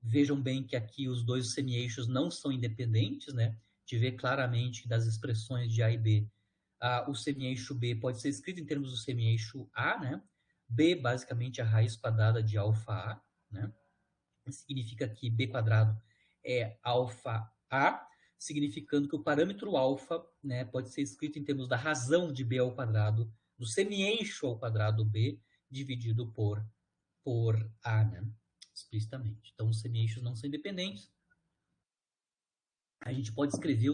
Vejam bem que aqui os dois semi-eixos não são independentes. Né? A gente vê claramente das expressões de A e B. O semi-eixo B pode ser escrito em termos do semi-eixo A, né? B, basicamente, é a raiz quadrada de alfa A, né? Significa que B quadrado é alfa A, significando que o parâmetro alfa, né, pode ser escrito em termos da razão de B ao quadrado, do semi-eixo ao quadrado B, dividido por A, né? Explicitamente. Então, os semi-eixos não são independentes. A gente pode escrever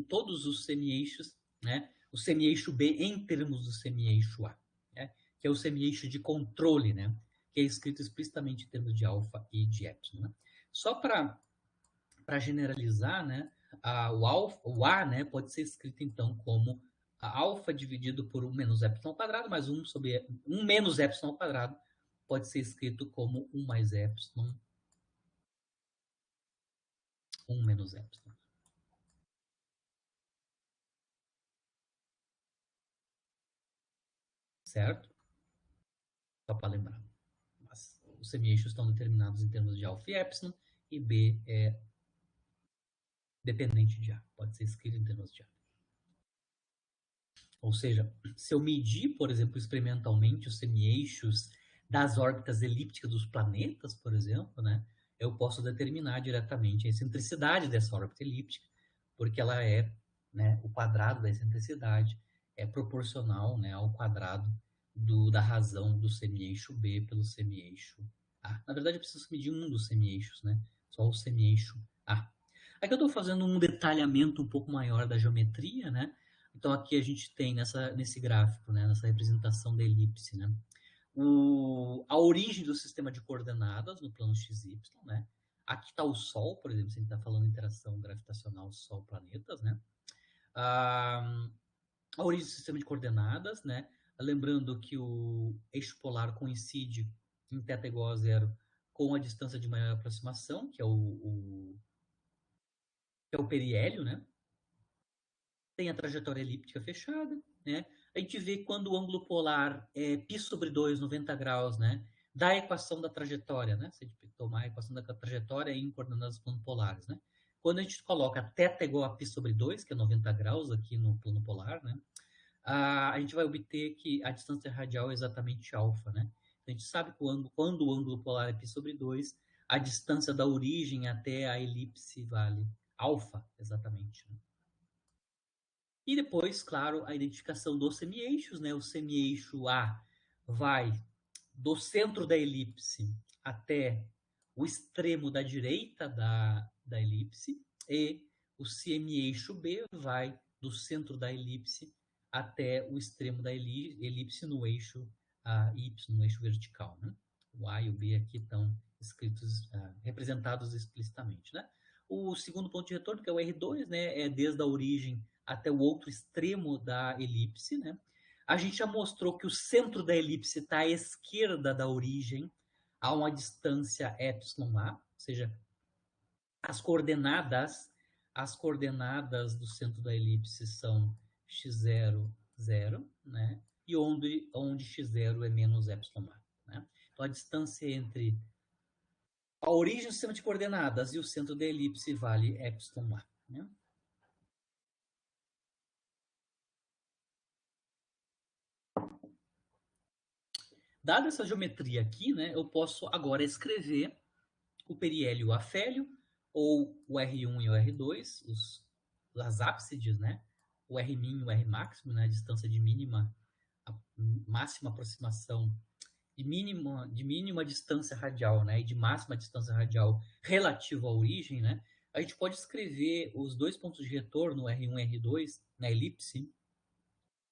todos os semi-eixos, né? O semi-eixo B em termos do semi-eixo A, né? Que é o semi-eixo de controle, né? Que é escrito explicitamente em termos de alfa e de epsilon. Né? Só para generalizar, né? O A, né, pode ser escrito então como a alfa dividido por 1 menos epsilon ao quadrado, mais 1 sobre 1 menos epsilon ao quadrado, pode ser escrito como 1 mais epsilon, 1 menos epsilon. Certo? Só para lembrar. Mas os semi-eixos estão determinados em termos de alfa e epsilon, e B é dependente de A. Pode ser escrito em termos de A. Ou seja, se eu medir, por exemplo, experimentalmente os semi-eixos das órbitas elípticas dos planetas, por exemplo, né, eu posso determinar diretamente a excentricidade dessa órbita elíptica, porque ela é, né, o quadrado da excentricidade é proporcional, né, ao quadrado da razão do semi-eixo B pelo semi-eixo A. Na verdade, eu preciso medir um dos semi-eixos, né, só o semi-eixo A. Aqui eu estou fazendo um detalhamento um pouco maior da geometria, né? Então aqui a gente tem nesse gráfico, né, nessa representação da elipse, né, a origem do sistema de coordenadas no plano XY, né? Aqui está o Sol, por exemplo, se a gente está falando de interação gravitacional Sol-planetas, né? A origem do sistema de coordenadas, né? Lembrando que o eixo polar coincide em θ igual a zero com a distância de maior aproximação, que é o periélio, né? Tem a trajetória elíptica fechada, né? A gente vê quando o ângulo polar é π sobre 2, 90 graus, né? Da equação da trajetória, né? Se a gente tomar a equação da trajetória em coordenadas plano polares, né? Quando a gente coloca θ igual a π sobre 2, que é 90 graus aqui no plano polar, né? A gente vai obter que a distância radial é exatamente alfa, né? A gente sabe que quando o ângulo polar é π sobre 2, a distância da origem até a elipse vale alfa, exatamente, né? E depois, claro, a identificação dos semi-eixos, né? O semi-eixo A vai do centro da elipse até o extremo da direita da elipse, e o semi-eixo B vai do centro da elipse até o extremo da elipse no eixo Y, no eixo vertical, né? O A e o B aqui estão escritos, representados explicitamente, né? O segundo ponto de retorno, que é o R2, né, é desde a origem até o outro extremo da elipse, né? A gente já mostrou que o centro da elipse está à esquerda da origem, a uma distância epsilon-a, ou seja, as coordenadas do centro da elipse são x0, 0, né? E onde x0 é menos epsilon-a, né? Então, a distância entre a origem do sistema de coordenadas e o centro da elipse vale epsilon-a, né? Dada essa geometria aqui, né, eu posso agora escrever o periélio afélio, ou o R1 e o R2, as ábsides, né? O Rmin e o Rmax, né? A distância de mínima, a máxima aproximação, de mínima distância radial, né? E de máxima distância radial relativa à origem, né? A gente pode escrever os dois pontos de retorno, R1 e R2, na elipse,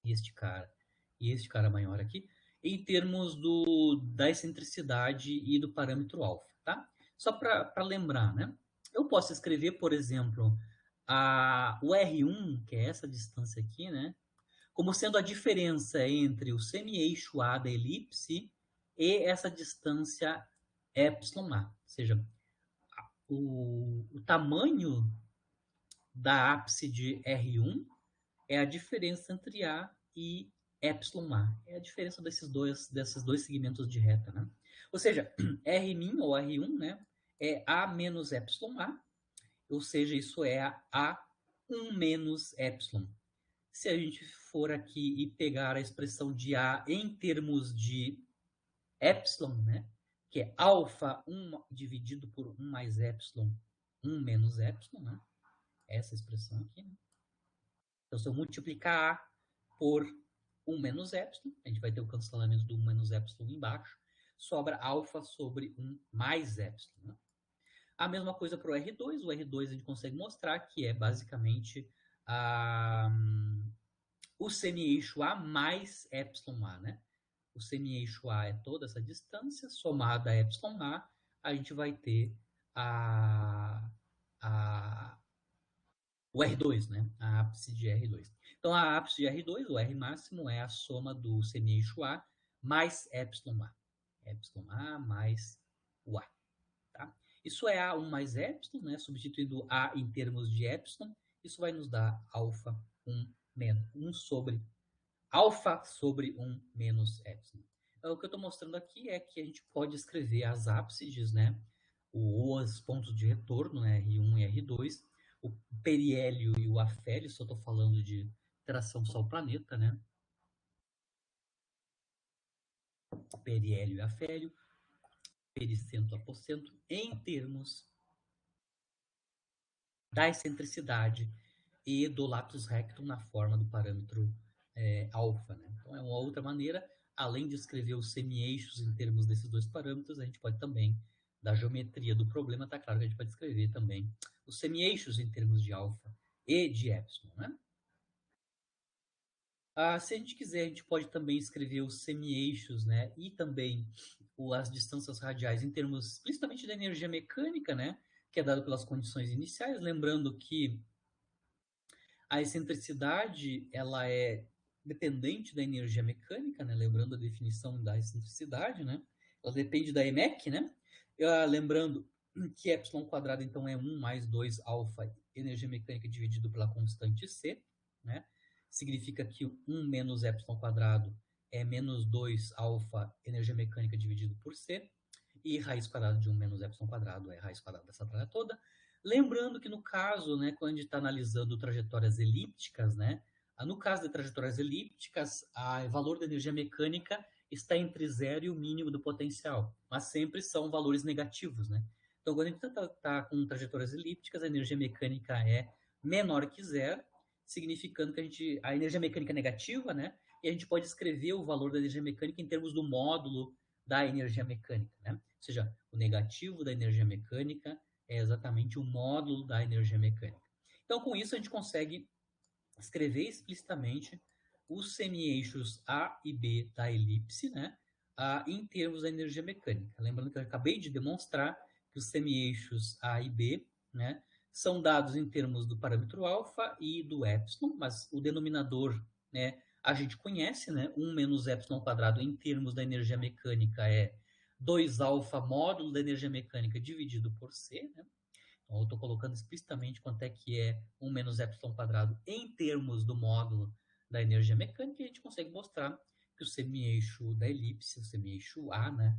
e este cara maior aqui, em termos da excentricidade e do parâmetro alfa, tá? Só para lembrar, né? Eu posso escrever, por exemplo, o R1, que é essa distância aqui, né? Como sendo a diferença entre o semi-eixo A da elipse e essa distância epsilon A. Ou seja, o tamanho da ábside R1 é a diferença entre A e epsilon-A. É a diferença desses dois segmentos de reta, né? Ou seja, Rmin ou R1, né, é A menos epsilon-A, ou seja, isso é a A1 menos epsilon. Se a gente for aqui e pegar a expressão de A em termos de epsilon, né, que é alfa 1 dividido por 1 mais epsilon, 1 menos epsilon, né? Essa expressão aqui, né? Então, se eu multiplicar A por 1 menos epsilon, a gente vai ter o cancelamento do 1 menos epsilon embaixo, sobra alfa sobre 1 mais epsilon, né? A mesma coisa para o R2. O R2 a gente consegue mostrar que é basicamente o semi-eixo A mais epsilon A, né? O semi-eixo A é toda essa distância, somada a epsilon A gente vai ter a o R2, né? A ápice de R2. Então, a ápice de R2, o R máximo, é a soma do semi-eixo A mais epsilon A. Epsilon A mais o A. Tá? Isso é A1 mais epsilon, né? Substituindo A em termos de epsilon, isso vai nos dar alfa 1 menos 1 sobre alfa sobre 1 menos epsilon. Então, o que eu estou mostrando aqui é que a gente pode escrever as ápsides, né? Os pontos de retorno, né? R1 e R2, o periélio e o afélio, se eu estou falando de interação Sol-planeta, né? Periélio e afélio, pericentro, apocentro, em termos da excentricidade e do latus rectum na forma do parâmetro alfa. Né? Então, é uma outra maneira, além de escrever os semi-eixos em termos desses dois parâmetros, a gente pode também, da geometria do problema, está claro que a gente pode escrever também os semi-eixos em termos de alfa e de epsilon. Né? Se a gente quiser, a gente pode também escrever os semi-eixos, né? E também as distâncias radiais em termos explicitamente da energia mecânica, né? Que é dado pelas condições iniciais. Lembrando que a excentricidade, ela é dependente da energia mecânica, né? Lembrando a definição da excentricidade, né? Ela depende da EMEC, né? Lembrando que epsilon quadrado, então, é 1 mais 2 alfa energia mecânica dividido pela constante C, né? Significa que 1 menos epsilon quadrado é menos 2 alfa energia mecânica dividido por C, e raiz quadrada de 1 menos epsilon quadrado é raiz quadrada dessa tralha toda. Lembrando que no caso, né, quando a gente está analisando trajetórias elípticas, né, no caso de trajetórias elípticas, o valor da energia mecânica está entre zero e o mínimo do potencial, mas sempre são valores negativos, né? Então, quando a gente está com trajetórias elípticas, a energia mecânica é menor que zero, significando que a energia mecânica é negativa, né? E a gente pode escrever o valor da energia mecânica em termos do módulo da energia mecânica, né? Ou seja, o negativo da energia mecânica é exatamente o módulo da energia mecânica. Então, com isso, a gente consegue escrever explicitamente os semi-eixos A e B da elipse, né, em termos da energia mecânica. Lembrando que eu acabei de demonstrar que os semi-eixos A e B, né, são dados em termos do parâmetro alfa e do epsilon, mas o denominador, né, a gente conhece, né, 1 menos epsilon quadrado em termos da energia mecânica é 2 alfa módulo da energia mecânica dividido por C, né? Então, eu estou colocando explicitamente quanto é que é 1 menos epsilon quadrado em termos do módulo da energia mecânica, e a gente consegue mostrar que o semi-eixo da elipse, o semi-eixo A, né,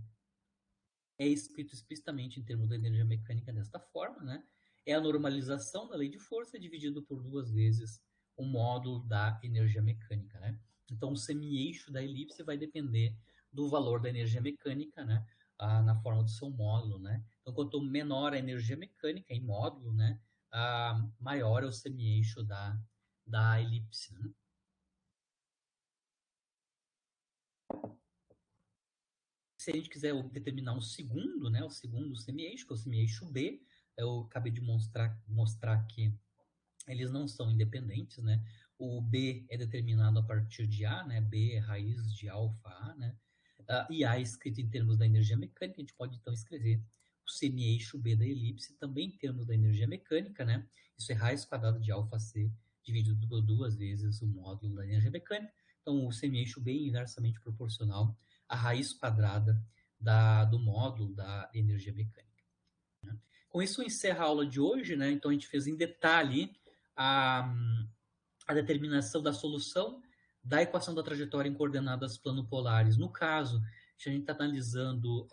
é escrito explicitamente em termos da energia mecânica desta forma, né? É a normalização da lei de força dividido por 2 vezes o módulo da energia mecânica, né? Então, o semi-eixo da elipse vai depender do valor da energia mecânica, né? Na forma do seu módulo, né? Então, quanto menor a energia mecânica em módulo, né? Maior é o semi-eixo da elipse, né? Se a gente quiser determinar um segundo, né, o segundo semi-eixo, que é o semi-eixo B, eu acabei de mostrar que eles não são independentes, né? O B é determinado a partir de A, né? B é raiz de alfa A, né? E A é escrito em termos da energia mecânica, a gente pode então escrever o semi-eixo B da elipse também em termos da energia mecânica, né? Isso é raiz quadrada de alfa C dividido por 2 vezes o módulo da energia mecânica. Então, o semi-eixo B é inversamente proporcional à raiz quadrada do módulo da energia mecânica. Com isso, encerra a aula de hoje, né? Então, a gente fez em detalhe a, a determinação da solução da equação da trajetória em coordenadas planopolares. No caso, a gente está analisando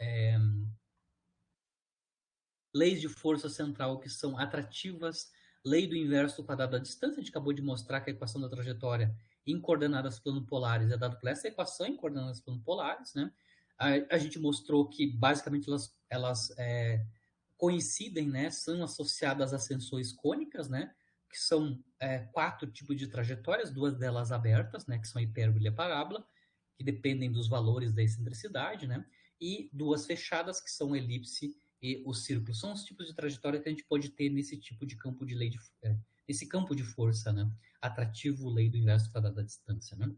leis de força central que são atrativas, lei do inverso do quadrado da distância. A gente acabou de mostrar que a equação da trajetória em coordenadas planopolares é dada por essa equação em coordenadas planopolares, né? A gente mostrou que, basicamente, elas coincidem, né? São associadas a ascensões cônicas, né? Que são 4 tipos de trajetórias, 2 delas abertas, né? Que são a hipérbole e a parábola, que dependem dos valores da excentricidade, né? E 2 fechadas, que são a elipse e o círculo. São os tipos de trajetória que a gente pode ter nesse tipo de campo de lei nesse campo de força, né? Atrativo, lei do inverso quadrado da distância, né?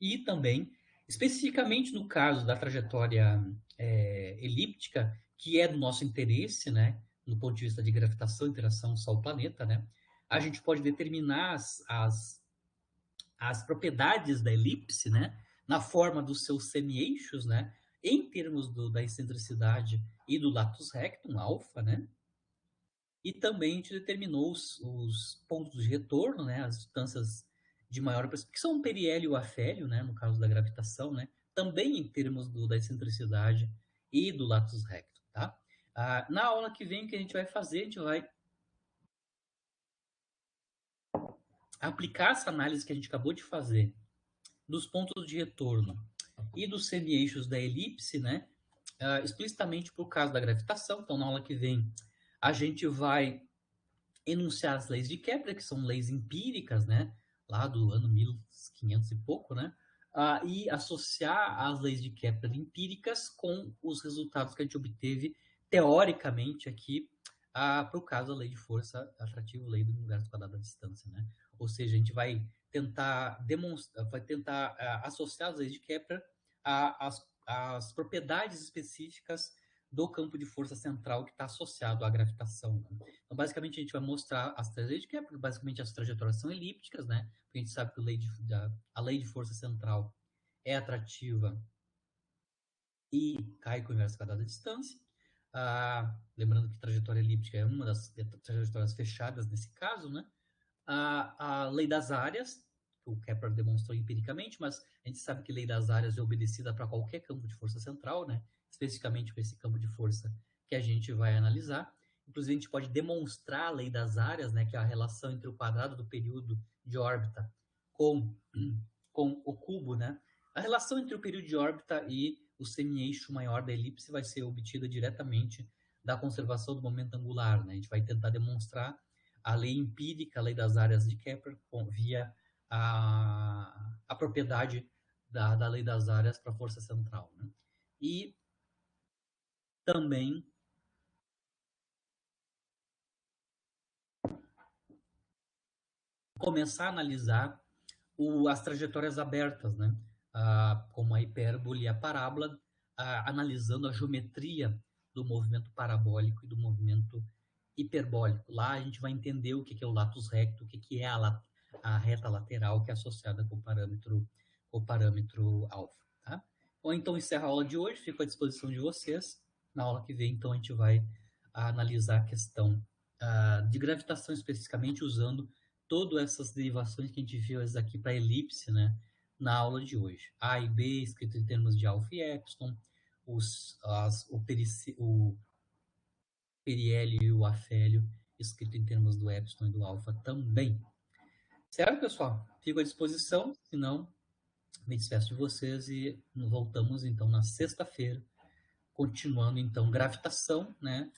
E também, especificamente no caso da trajetória elíptica, que é do nosso interesse, né? Do ponto de vista de gravitação, interação Sol-planeta, né? a gente pode determinar as propriedades da elipse, né, na forma dos seus semi-eixos, né, em termos da excentricidade e do latus rectum, alfa, né, e também a gente determinou os pontos de retorno, né, as distâncias de maior que são o periélio e o afélio, né, no caso da gravitação, né, também em termos da excentricidade e do latus rectum, tá? Na aula que vem, o que a gente vai fazer, a gente vai aplicar essa análise que a gente acabou de fazer dos pontos de retorno e dos semi-eixos da elipse, né, explicitamente por causa da gravitação. Então, na aula que vem, a gente vai enunciar as leis de Kepler, que são leis empíricas, né, lá do ano 1500 e pouco, né, e associar as leis de Kepler empíricas com os resultados que a gente obteve teoricamente aqui para o caso da lei de força atrativa, lei do universo quadrado da distância, né? Ou seja, a gente vai tentar demonstrar, vai tentar associar as leis de Kepler às propriedades específicas do campo de força central que está associado à gravitação. Né? Então, basicamente, a gente vai mostrar as três leis de Kepler, basicamente as trajetórias são elípticas, né? Porque a gente sabe que a lei de força central é atrativa e cai com o inverso quadrado da distância. Lembrando que trajetória elíptica é uma das trajetórias fechadas nesse caso, né? A lei das áreas, que o Kepler demonstrou empiricamente, mas a gente sabe que a lei das áreas é obedecida para qualquer campo de força central, né? Especificamente para esse campo de força que a gente vai analisar. Inclusive, a gente pode demonstrar a lei das áreas, né? Que é a relação entre o quadrado do período de órbita com o cubo, né? A relação entre o período de órbita e o semi-eixo maior da elipse vai ser obtida diretamente da conservação do momento angular, né? A gente vai tentar demonstrar a lei empírica, a lei das áreas de Kepler, via a propriedade da lei das áreas para a força central. Né? E também começar a analisar as trajetórias abertas, né? Como a hipérbole e a parábola, analisando a geometria do movimento parabólico e do movimento hiperbólico. Lá a gente vai entender o que é o latus recto, o que é a reta lateral que é associada com o parâmetro alfa. Tá? Ou então encerra a aula de hoje, fico à disposição de vocês. Na aula que vem, então, a gente vai analisar a questão de gravitação especificamente, usando todas essas derivações que a gente viu aqui para elipse, né, na aula de hoje. A e B, escrito em termos de alfa e epsilon, o periélio e o afélio, escrito em termos do epsilon e do alfa também. Certo, pessoal? Fico à disposição, se não, me despeço de vocês e voltamos, então, na sexta-feira, continuando, então, gravitação, né,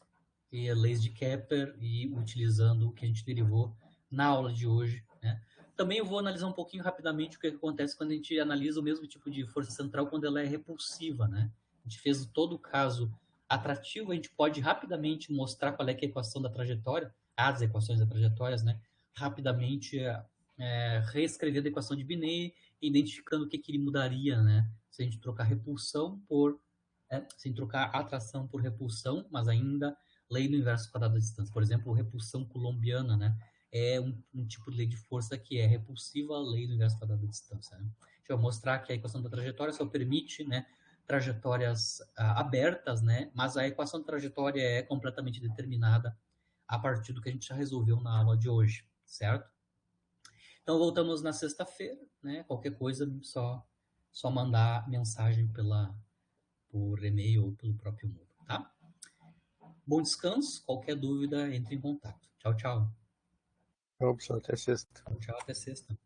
e leis de Kepler e utilizando o que a gente derivou na aula de hoje, né. Também eu vou analisar um pouquinho rapidamente o que acontece quando a gente analisa o mesmo tipo de força central quando ela é repulsiva, né. A gente fez todo o caso atrativo, a gente pode rapidamente mostrar qual é, que é a equação da trajetória, as equações da trajetórias, né, rapidamente reescrevendo a equação de Binet, identificando o que ele mudaria, né, se a gente trocar repulsão sem trocar atração por repulsão, mas ainda lei do inverso quadrado da distância. Por exemplo, repulsão coulombiana, né? É um tipo de lei de força que é repulsiva à lei do inverso quadrado da distância. Né? Deixa eu mostrar que a equação da trajetória só permite, né, trajetórias abertas, né? Mas a equação da trajetória é completamente determinada a partir do que a gente já resolveu na aula de hoje, certo? Então voltamos na sexta-feira, né? Qualquer coisa, só mandar mensagem por e-mail ou pelo próprio Moodle, tá? Bom descanso. Qualquer dúvida, entre em contato. Tchau, tchau. Tchau, pessoal. Até sexta. Tchau, até sexta.